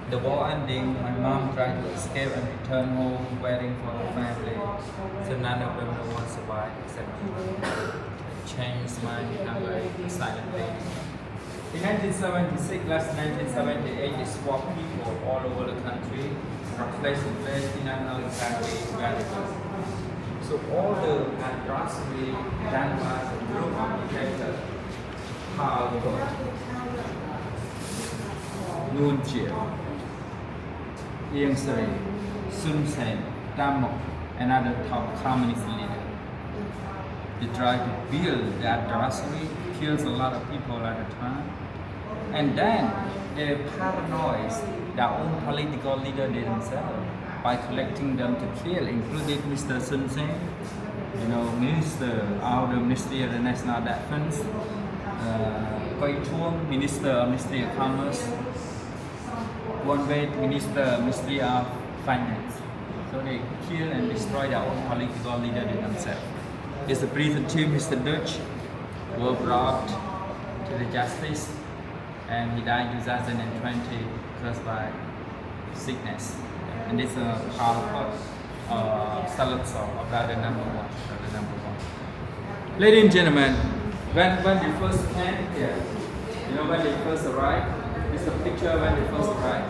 The war ending, my mom tried to escape and return home, waiting for her family. So none of them the ones survived except me. It changed my become a silent lady. In 1976, last 1978, they swapped people all over the country from place to place in another country. So all the atrocity done by the group of dictators, Pol Pot, Nuon Chea, Ieng Sary, Sun Sen, Tam Mok, and other top communist leaders. They try to build the atrocity, kills a lot of people at a time, and then they paranoid their own political leader themselves by collecting them to kill, including Mr. Sun Sen, Minister of the Ministry of the National Defense, Koi Chuong, Minister of Ministry of Commerce, Won Wait, Ministry of Finance. So they kill and destroy their own political leader themselves. It's the prison chief, Mr. Dutch, were brought to the justice, and he died in 2020 caused by sickness. And this is Pol Pot, salad salt, about the number one. Ladies and gentlemen, when they first came here, when they first arrived, this is a picture when they first arrived.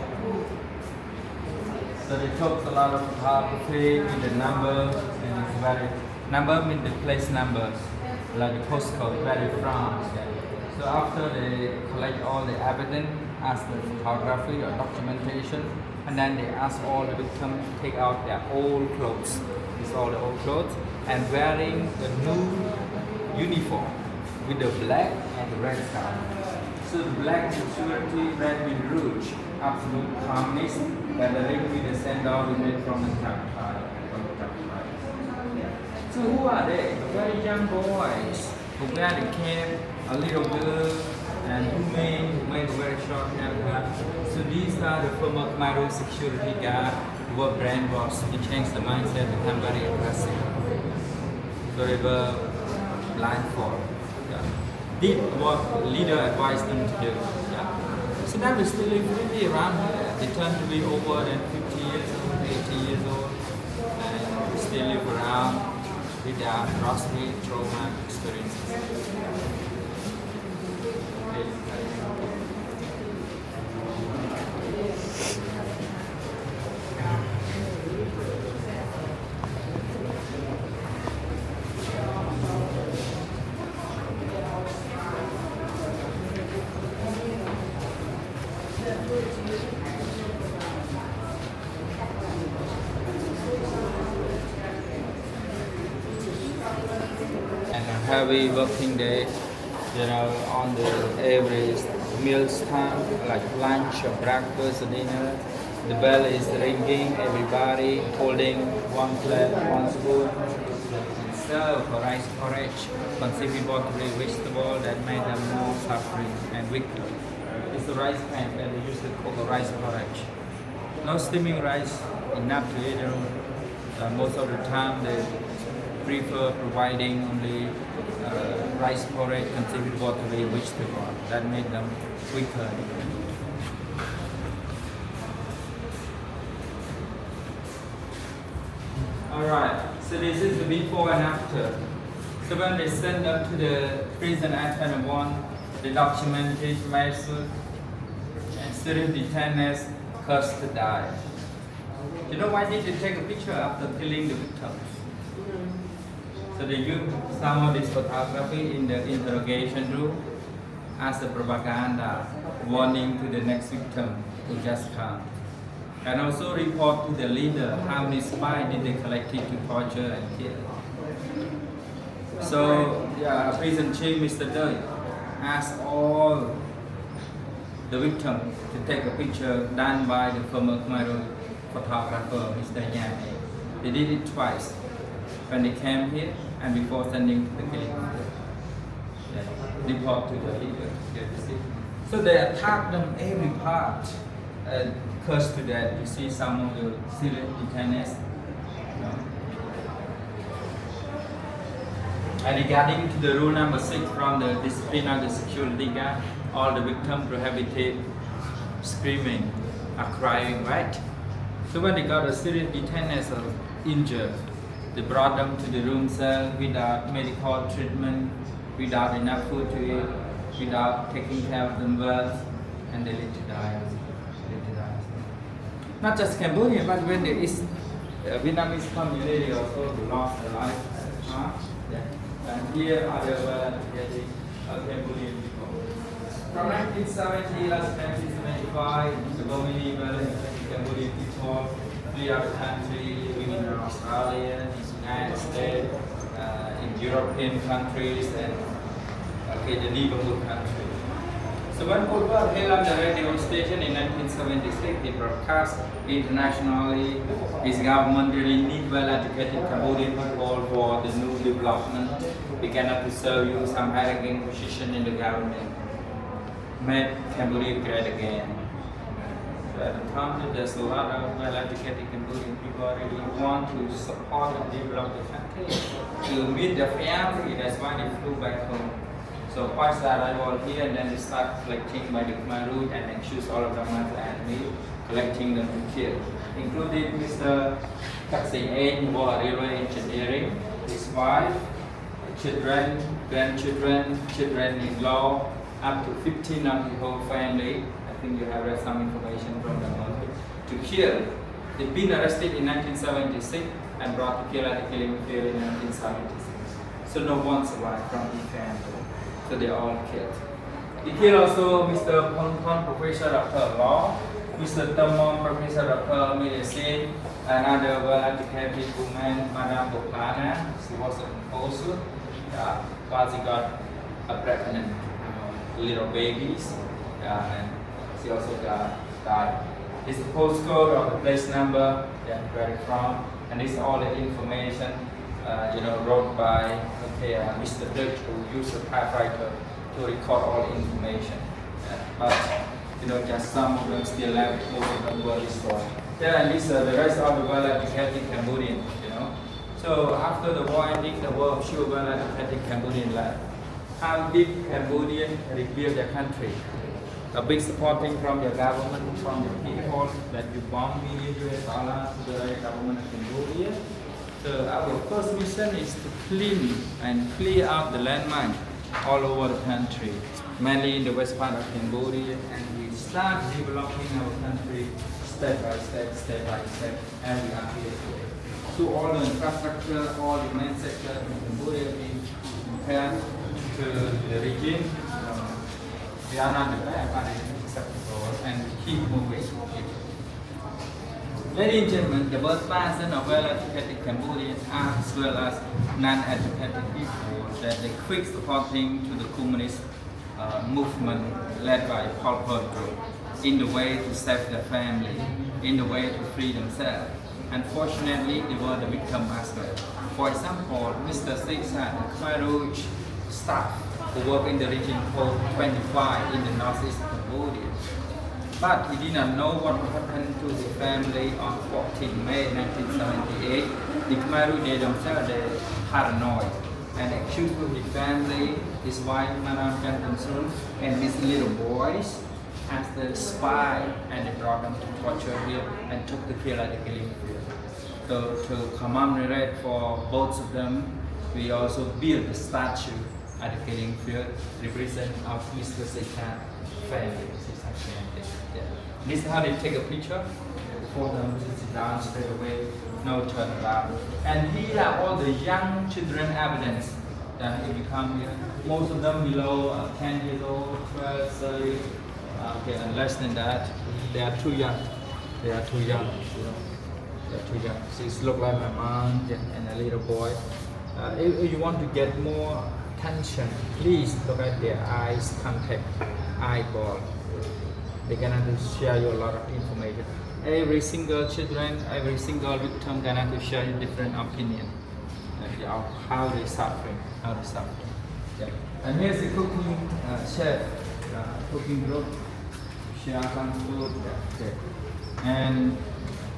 So they took a lot of photography with the number, and it's very, number means the place number, like the postcode, where they're from. So after they collect all the evidence, ask the photography or documentation, and then they ask all the victims to take out their old clothes. It's all the old clothes, and wearing the new uniform with the black and the red scarf. So the black security, red with rouge, absolute calmness, and the red with the sandal we made from the campfire. So who are they? Very young boys who wear the cap, a little girl, and who made very short haircut. So these are the former Khmer security guard who were brainwashed to change the mindset and become very aggressive. So they were blindfolded. Did what leader advised them to do. So now they still live freely around here. They turn to be over than 50 years old, 80 years old, and still live around with their atrocity, trauma experiences. Heavy working day, on the every meals time, like lunch or breakfast or dinner. The bell is ringing, everybody holding one plate, one spoon. Serve for rice porridge, consumable to the vegetable that made them more suffering and weaker. It's the rice pan that they use to cook a rice porridge. No steaming rice, enough to eat. Most of the time they prefer providing only rice porridge considered watery vegetable that made them weaker. Alright, so this is the before and after. So when they send them to the prison at Phnom Penh, the documented measure and student detainees cursed to die. You know why did they take a picture after killing the victims? So they use some of this photography in the interrogation room as a propaganda warning to the next victim to just come. And also report to the leader how many spies did they collect to torture and kill. So prison chief Mr. Doi asked all the victims to take a picture done by the former Khmer photographer Mr. Yang. They did it twice when they came here and before sending to the killing. Report to the leader. So they attacked them every part and cursed to death. You see some of the serious detainees. And regarding to the rule number 6 from the discipline of the security guard, all the victims prohibited screaming or crying, right? So when they got a serious detainees injured, they brought them to the room cell without medical treatment, without enough food to eat, without taking care of them well, and they lead to die. Not just Cambodian, but when there is Vietnamese community also lost their life. Yeah. And here are the well-educated Cambodian people. From 1970 to 1975, the Burmese well-educated Cambodian people flee out the country, living in Australia, in the United States, in European countries, and the neighborhood countries. So when Pol Pot held up the radio station in 1976, he broadcast internationally. His government really need well-educated Cambodian people for the new development. We cannot preserve you some high-ranking position in the government. Make Cambodia great again. So at the time, there's a lot of well-educated Cambodian people really want to support and develop the country, to meet their family. That's why they flew back home. So once they arrive here, and then they start collecting by the Khmer Rouge and then choose all of them as the enemy, collecting them to kill, including Mr. Taxi A, who was railway engineering, his wife, children, grandchildren, children-in-law, up to 15 of the whole family. I think you have read some information from the movie. To kill. They've been arrested in 1976 and brought to kill at the killing field in 1976. So no one survived from the family. So they all killed. He killed also Mr. Phnom, Professor of Law, Mr. Tamon, Professor of Medicine, another well-educated woman, Madame Boplana. She was a composer, because she got a pregnant little babies, and she also died. This is the postcode of the place number where it's from, and this is all the information wrote by Mr. Dutch, who used a typewriter to record all the information. But just some of them still left, most of them were destroyed. And these are the rest of the well-educated Cambodian. So after the war ending, the world sure well-educated Cambodian left. How did Cambodian rebuild their country? A big supporting from your government, from the people that you bomb me US dollar to the government of Cambodia. So our first mission is to clean and clear out the landmine all over the country, mainly in the west part of Cambodia, and we start developing our country step by step, and we are here today. So all the infrastructure, all the main sectors in Cambodia we compared to the region. We are not the bad, but it is acceptable, and we keep moving. Ladies and gentlemen, the birthplace of well-educated Cambodians as well as non-educated people that they quick supporting to the communist movement led by Pol Pot group in the way to save their family, in the way to free themselves. Unfortunately, they were the victim as well. For example, Mr. Sixan, the Khmer Rouge staff who work in the region code 25 in the northeast of Cambodia. But he did not know what happened to the family on 14 May 1978. The Khmer Rouge themselves, they paranoid and accused his family, his wife, Madame Jantamsun, and his little boys as the spy, and they brought them to torture here and took the kill at the killing field. So to commemorate for both of them, we also built a statue at the killing field representing of Mr. Seitan family. Yeah. This is how they take a picture. For them to sit down straight away, no turn around. And here are all the young children evidence that he become here. Most of them below 10 years old, 12, 30, and less than that. They are too young. They are too young. They are too young. So it looks like my mom and a little boy. If you want to get more attention, please look at their eyes contact, eyeball. They can share you a lot of information. Every single children, every single victim can share you different opinion of how they suffering, Yeah. And here's the cooking chef, cooking group, share some food. Okay. And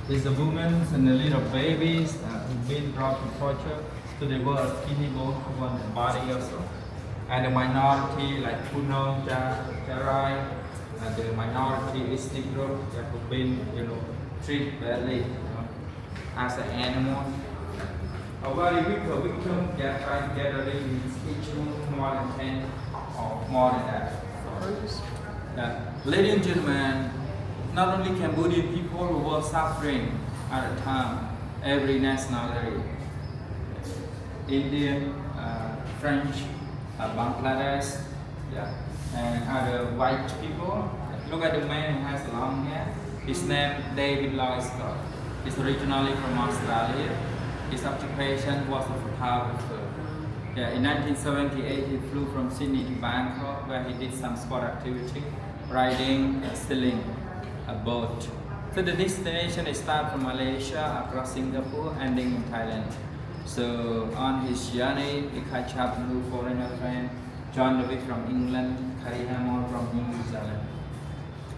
there's the women and the little babies who've been brought to torture. So they were skinny bones who want the body also. And the minority like Puno, Charai, and the minority ethnic group that have been, treated badly, as an animal. A very weak victim that tried gathering in each room more than 10 or more than that. Ladies and gentlemen, not only Cambodian people who were suffering at the time, every nationality, Indian, French, Bangladesh, and other white people. Look at the man who has long hair. His name David Lloyd Scott. He's originally from Australia. His occupation was a photographer. In 1978, he flew from Sydney to Bangkok, where he did some sport activity, riding and sailing a boat. So the destination is start from Malaysia, across Singapore, ending in Thailand. So on his journey, he catch up with foreigner friend, John David from England, Carrie Hamel from New Zealand.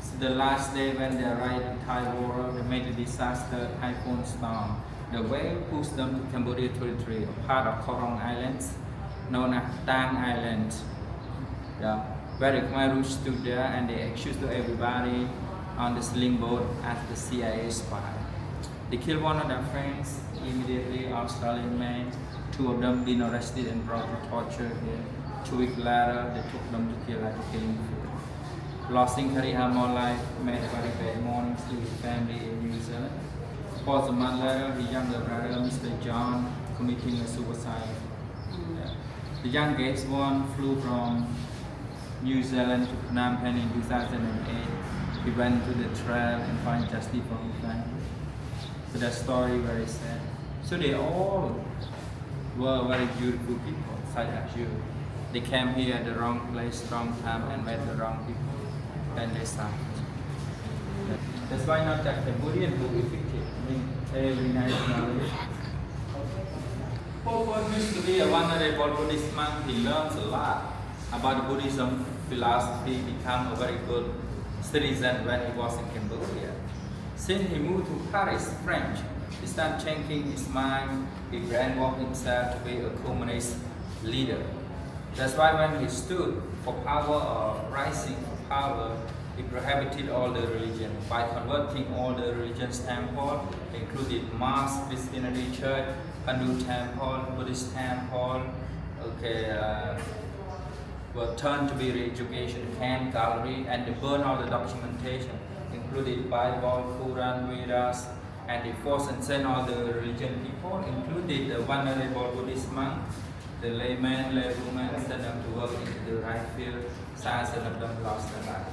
So the last day when they arrived in Thai water, they made a disaster typhoon storm. The wave pushed them to Cambodia territory, a part of Korong Islands, known as Tang Island. Where the Khmer Rouge stood there and they accused everybody on the sling boat as the CIA spy. They killed one of their friends immediately, Australian man. Two of them been arrested and brought to torture here. 2 weeks later, they took them to kill at the killing field. Losing Carrie Hamel life made a very bad morning to his family in New Zealand. About a month later, his younger brother, Mr. John, committing a suicide. The youngest one flew from New Zealand to Phnom Penh in 2008. He went to the trail and found justice for his family. So that story very sad. So they all were very beautiful people, such as you. They came here at the wrong place, wrong time, and met the wrong people. Then they suffered. That's why not that Cambodian who effective. I mean, every nationality. Pol Pot used to be a venerable Buddhist monk. He learns a lot about Buddhism philosophy, become a very good citizen when he was in Cambodia. Since he moved to Paris, France, he started changing his mind. He brainwashed himself to be a communist leader. That's why when he stood for power or rising for power, he prohibited all the religion by converting all the religious temples, including mosque, Christianity church, Hindu temple, Buddhist temple, were turned to be re-education camp, gallery, and they burn all the documentation, including Bible, Quran, Vedas, and they forced and sent all the religion people, including the venerable Buddhist monk, the layman, laywoman, sent them to work in the right field. Thousands of them lost their life.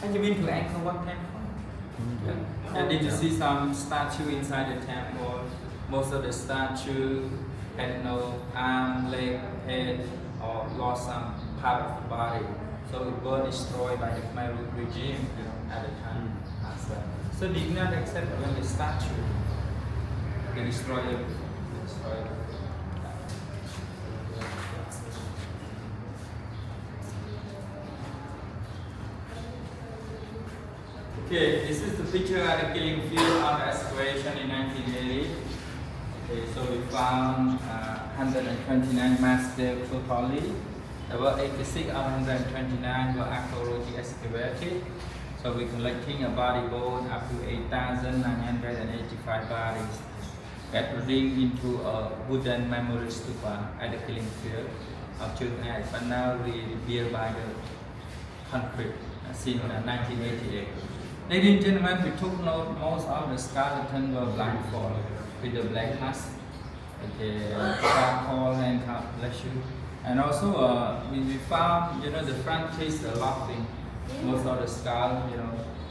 Have you been to Angkor Wat temple? And did you see some statue inside the temple? Most of the statue had no arm, leg, head, or lost some part of the body. So it was destroyed by the Khmer Rouge regime at the time as well. So they did not accept when the statue, they destroyed it. Okay, this is the picture at the killing field on the excavation in 1980. Okay, so we found 129 mass graves totally. There were 86 out of 129 were archaeologically excavated. So we're collecting a body bone up to 8,985 bodies, gathering into a wooden memorial stupa at the killing field of Chungnai. But now we rebuilt by the concrete since 1988. Ladies and gentlemen, we took note most of the skeletons were blindfolded with the black mask, charcoal, handcuff, bless you. And also we found, the front teeth are laughing. Most of the skull,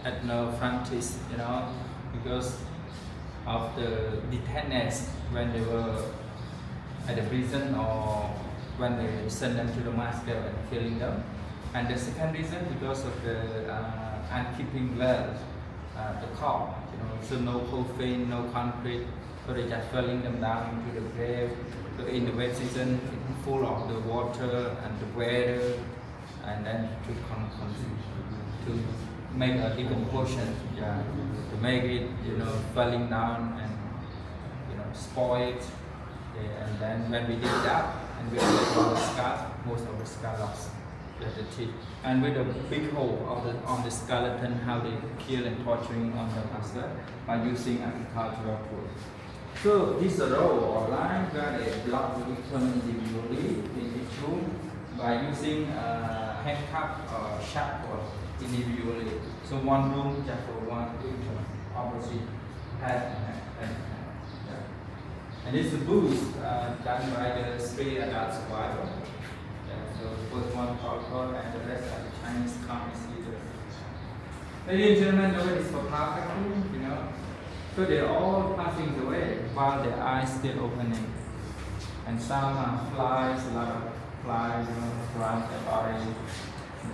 had no front teeth, because of the detainees when they were at the prison or when they sent them to the mass grave and killing them. And the second reason because of the unkeeping well, the corpse, so no coffin, no concrete, so they just filling them down into the grave. So in the wet season, it's full of the water and the weather, and then to make a decomposition, to make it, falling down and spoil it. And then when we dig it up and we collect all the skull, most of the skull lost the teeth. And with a big hole on the skeleton, how they kill and torturing on the master by using agricultural tools. So this row or line where they block the victim individually in each room, by using handcuff or shackle individually. So one room just for one opposite head and yeah. And this is a booth done by the three adult survivors. Yeah, so first one Pol Pot and the rest are the Chinese communist leaders. Ladies and gentlemen, nobody's for poverty, you know. So they're all passing away while their eyes still opening. And some flies, a lot of flies, you know, around the body,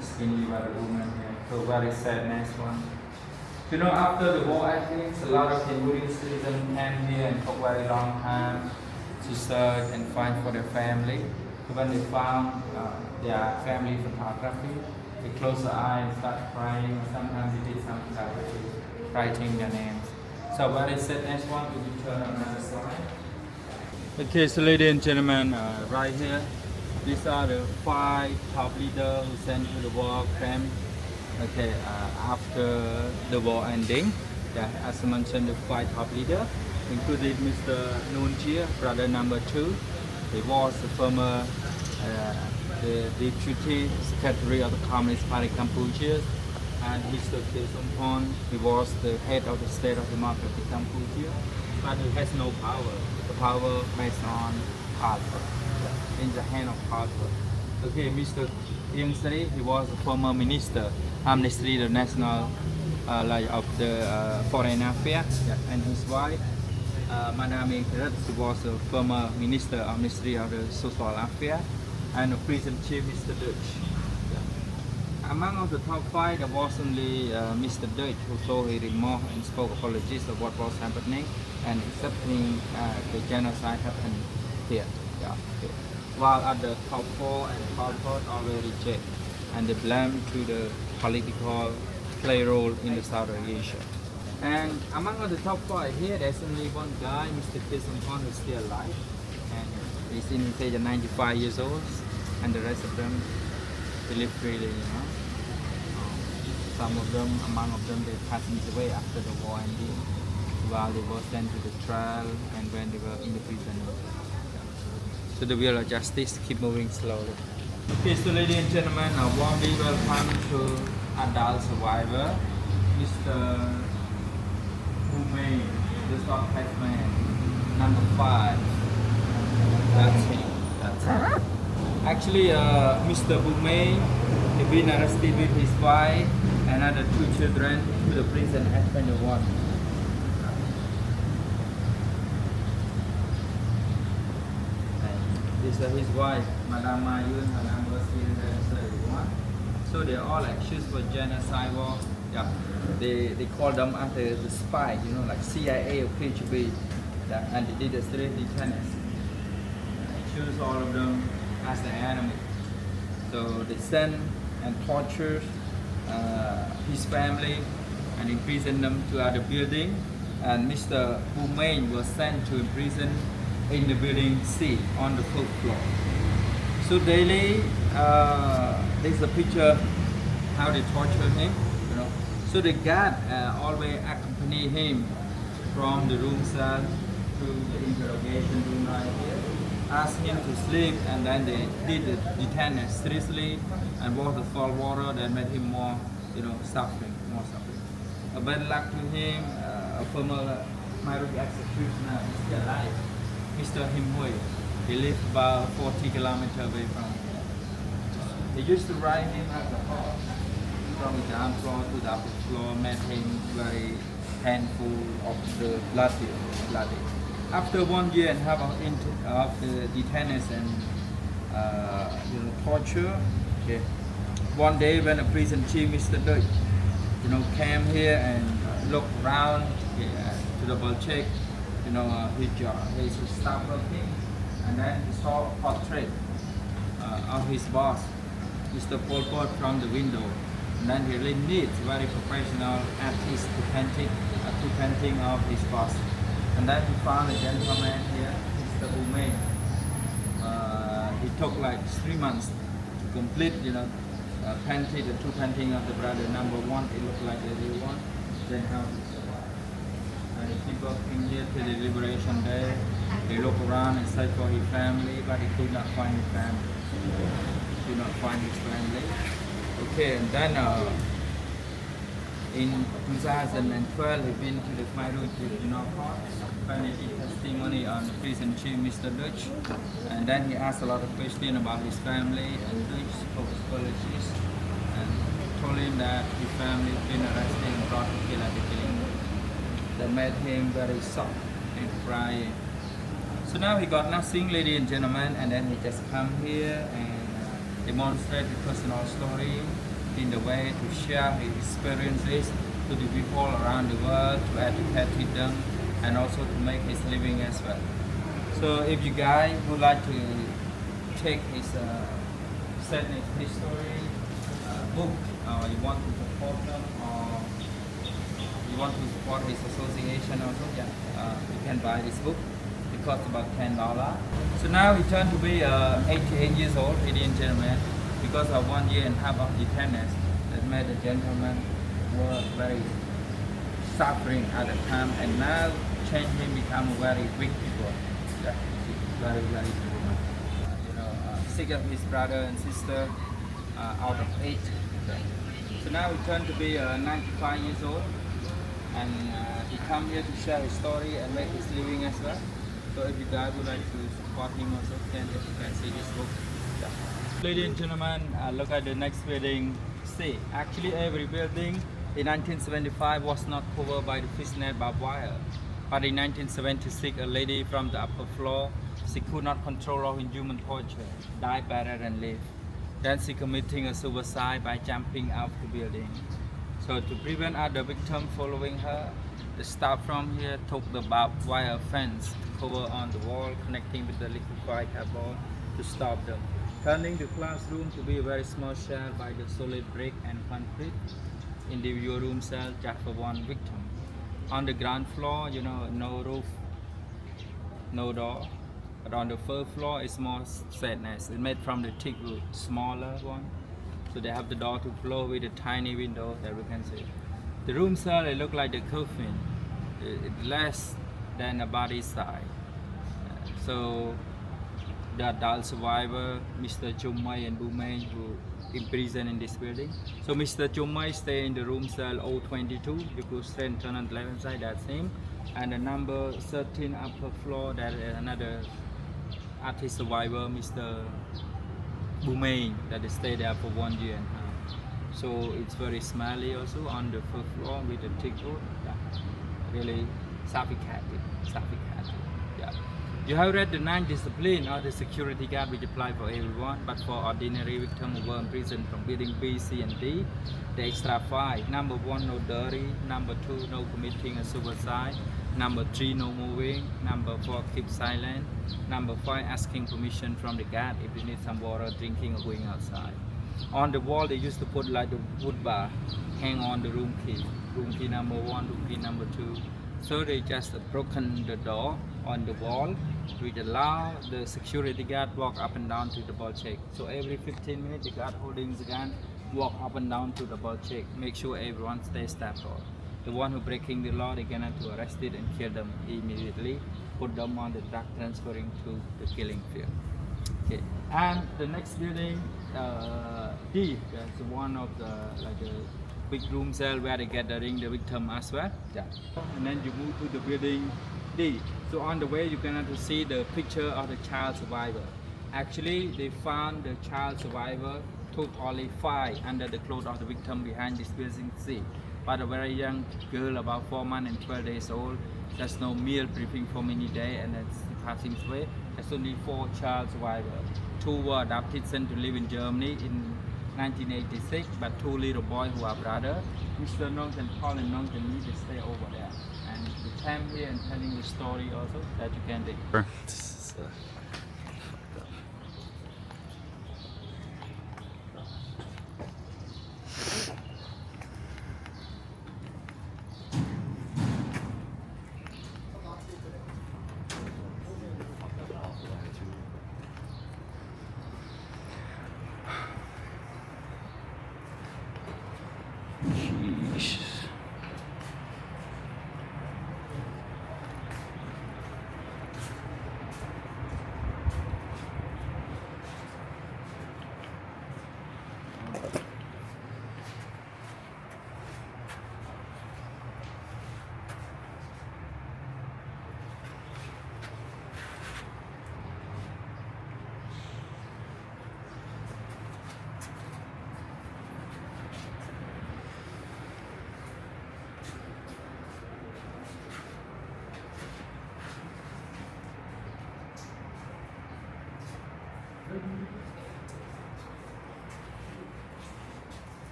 skinny by the woman here. So very sad, nice one. You know, after the war ending, a lot of Cambodian citizens came here and took very long time to search and find for their family. So when they found their family photography, they closed their eyes and started crying. Sometimes they did some photography, writing their names. So very sad, nice one. Will you turn on another slide? Okay, so ladies and gentlemen, right here, these are the 5 top leaders who sent to the war camp. Okay, after the war ending, yeah, as I mentioned, the 5 top leaders, including Mr. Noon Chia, brother number 2. He was the former the deputy secretary of the Communist Party Cambodia, and Mr. K. Sompon, he was the head of the State of Democratic Cambodia, but he has no power. The power based on power, in the hand of power. Okay, Mr. Ieng Sri, he was a former minister, Ministry of National, of the Foreign Affairs, yeah, and his wife, Madame Ieng Sri, was a former minister of Ministry of the Social Affairs, and the prison chief, Mr. Dutch. Yeah. Among of the top 5, there was only Mr. Dutch, who showed he remorse and spoke apologies of what was happening, and accepting the genocide happened here. Yeah, okay. While at the top 4 and top 4 already reject, and they blame to the political play role in the South Asia. And among the top 5 here, there's only one guy, Mr. Kisampon, who's still alive, and he's in his age of 95 years old, and the rest of them, they live freely, you know. Some of them, among of them, they passed away after the war ended, while they were sent to the trial and when they were in the prison. So the wheel of justice keep moving slowly. Okay, so ladies and gentlemen, a warmly welcome to adult survivor, Mr. Bumei, the stock man, number 5. That's him. That's him. Actually, Mr. Bumei, he been arrested with his wife and other 2 children to the prison at 21. This is his wife, Madame Mayun, her number is 31. So they all accused for genocide war. Yeah, they call them after the spy, you know, like CIA or KGB. Yeah, and they did a straight detention. Accused all of them as the enemy. So they sent and tortured his family and imprisoned them to other building. And Mr. Bumei was sent to prison in the building C on the 4th floor. So daily, this is a picture how they torture him, you know. So the guard always accompany him from the room cell to the interrogation room right here, ask him to sleep, and then they did the detain seriously and brought the salt water that made him more, you know, suffering, more suffering. A bad luck to him, a former Mairuti executioner is still alive. Mr. Him Hui, he lived about 40 kilometers away from here. They used to ride him at the horse from the ground floor to the upper floor, made him very painful of the bloody. After 1 year and a half of the detainees and you know, torture, okay, one day when a prison chief, Mr. Dutch, you know, came here and looked around, okay, to double check, you know, his staff of him, and then he saw a portrait of his boss, Mr. Pol Pot, from the window. And then he really needs very professional artist to painting of his boss. And then he found a gentleman here, Mr. Bumei. He took like 3 months to complete, you know, painting the 2 paintings of the brother number 1. It looked like the real one. Then how to survive. And he keep working here till the liberation day. He looked around and searched for his family, but he could not find his family. could not find his family. Okay, and then in 2012, he been to the Khmer Rouge Tribunal Court, and he did testimony on the prison chief, Mr. Dutch, and then he asked a lot of questions about his family, and Dutch spoke his policies, and told him that his family had been arrested and brought to kill at the killing. That made him very soft and crying. So now he got nothing, ladies and gentlemen, and then he just come here and demonstrate his personal story in the way to share his experiences to the people around the world, to educate them, and also to make his living as well. So if you guys would like to take his sadness history book, or you want to support them, or you want to support his association also, you can buy this book. It costs about $10. So now he turned to be 88 years old, ladies and gentlemen, because of 1 year and a half of detention that made the gentleman were very suffering at the time, and now changed him become a very weak people. Yeah, very sick of his brother and sister out of 8. Okay. So now he turned to be 95 years old, and he come here to share his story and make his living as well. So if you guys would like to support him also, you can see this book. Yeah. Ladies and gentlemen, look at the next building. See, actually every building in 1975 was not covered by the fishnet barbed wire. But in 1976, a lady from the upper floor, she could not control her human torture, died better than live. Then she committing a suicide by jumping out the building. So to prevent other victims following her, the staff from here took the barbed wire fence to cover on the wall connecting with the liquefied carbon to stop them, turning the classroom to be a very small shell by the solid brick and concrete. Individual room cell just for one victim. On the ground floor, no roof, no door. But on the first floor, it's more sadness. It's made from the thick wood, smaller one. So they have the door to floor with a tiny window that we can see. The room cell, it look like the coffin. It's less than a body size. So the adult survivor, Mr. Chumai and Bumei, who imprisoned in this building. So Mr. Chumai stay in the room cell 022 because strength on the left side, that's him. And the number 13 upper floor, that is another artist survivor, Mr. Bumei, that is stay there for 1 year and a half. So it's very smelly also on the first floor with the thick wood. Yeah. Really suffocated. Yeah. You have read the 9 discipline or the security guard which apply for everyone, but for ordinary victims who were in prison from building B, C, and D, the extra 5. Number 1, no dirty. Number 2, no committing a suicide. Number 3, no moving. Number 4, keep silent. Number 5, asking permission from the guard if you need some water, drinking, or going outside. On the wall, they used to put like the wood bar, hang on the room key. Room key number 1, room key number 2. So they just broken the door on the wall, which allow the security guard walk up and down to double check. So every 15 minutes, the guard holding the gun walk up and down to double check, make sure everyone stays stable. The one who breaking the law, they gonna to arrest it and kill them immediately, put them on the drug transferring to the killing field. Okay, and the next building, D, that's one of the big room cell where they gathering the victim as well. Yeah. And then you move to the building D. So on the way you can see the picture of the child survivor. Actually, they found the child survivor took only 5 under the clothes of the victim behind this building C. But a very young girl, about 4 months and 12 days old, there's no meal briefing for many days, and it's passing away. There's only 4 child survivors. 2 were adopted sent to live in Germany in 1986, but 2 little boys who are brothers, Mr. Nong and Paul and Nong and me, they stay over there. And we came here and telling the story also that you can take.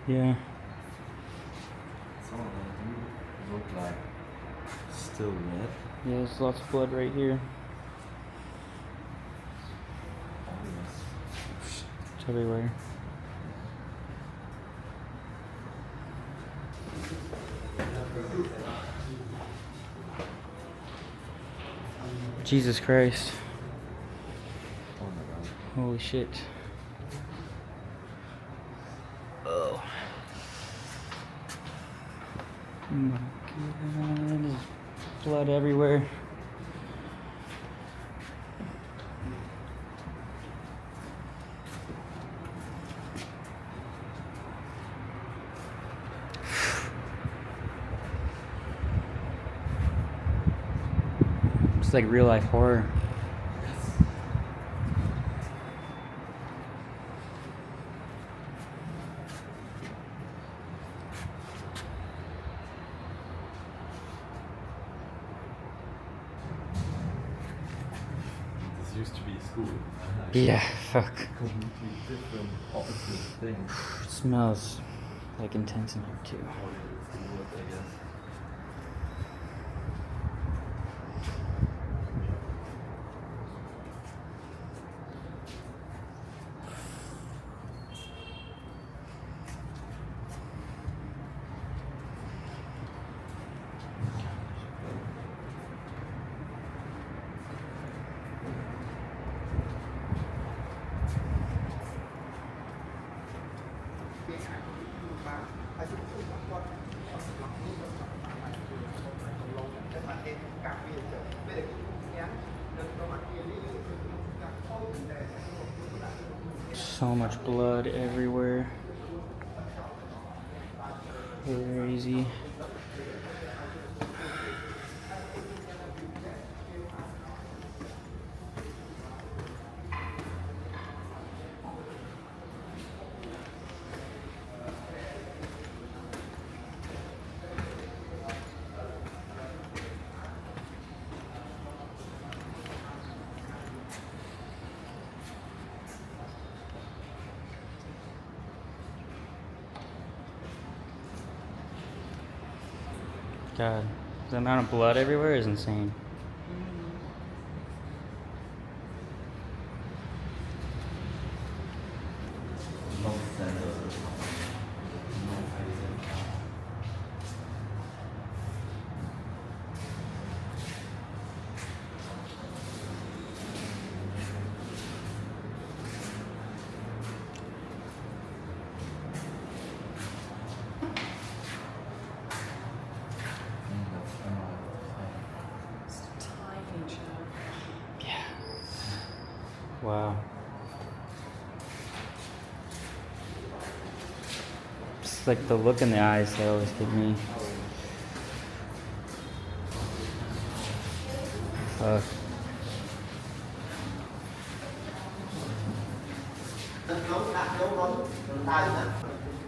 Yeah. Some of them do look like still red. Yeah, there's lots of blood right here. Oh, yes. It's everywhere. Jesus Christ. Oh my god. Holy shit. Oh. Oh my god. There's blood everywhere. It's like real life horror. This used to be a school. Yeah, fuck. Completely different, opposite things. It smells like intense in here too. Oh, it's the word, I guess. So much blood everywhere. Crazy. God, the amount of blood everywhere is insane. No sandals. No facing. Yeah. Wow. It's like the look in the eyes that always get me. Fuck.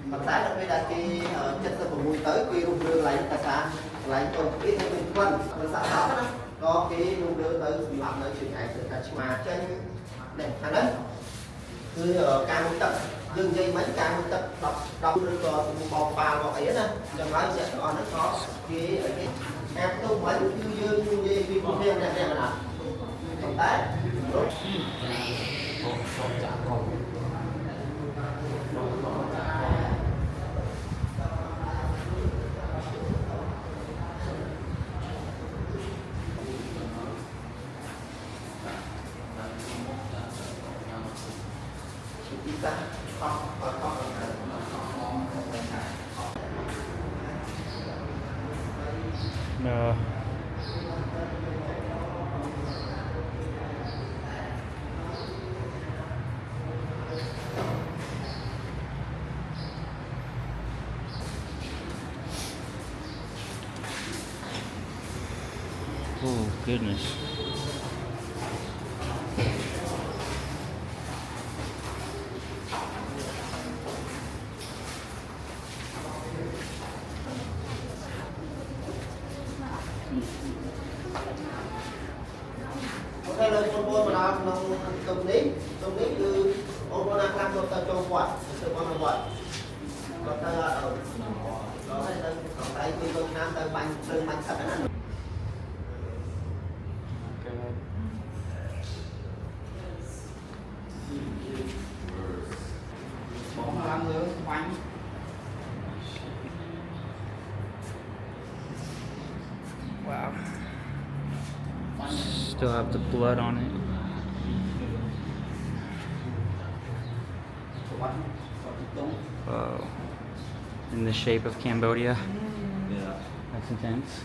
Mặt trái là bây giờ cái chất là của mùi tới khi rung đưa lại ta xa lại còn cái thêm mình quân mình xã đó có cái rung đưa tới làm nơi chuyện này sự thật mà trên này thằng đấy cứ ở ca một tập dừng dây mấy ca một tập đọc được bọc vào bọc ấy nè cho nói sẽ còn nó có cái ở cái em tôi mấy dương dây vì con thêm này này mà còn tái No. Oh, goodness. Đây là con bôi mà làm đồng lý từ ông con đang làm một tờ trâu quả sự con là vậy Wow. Still have the blood on it. Whoa. In the shape of Cambodia. Yeah. That's intense.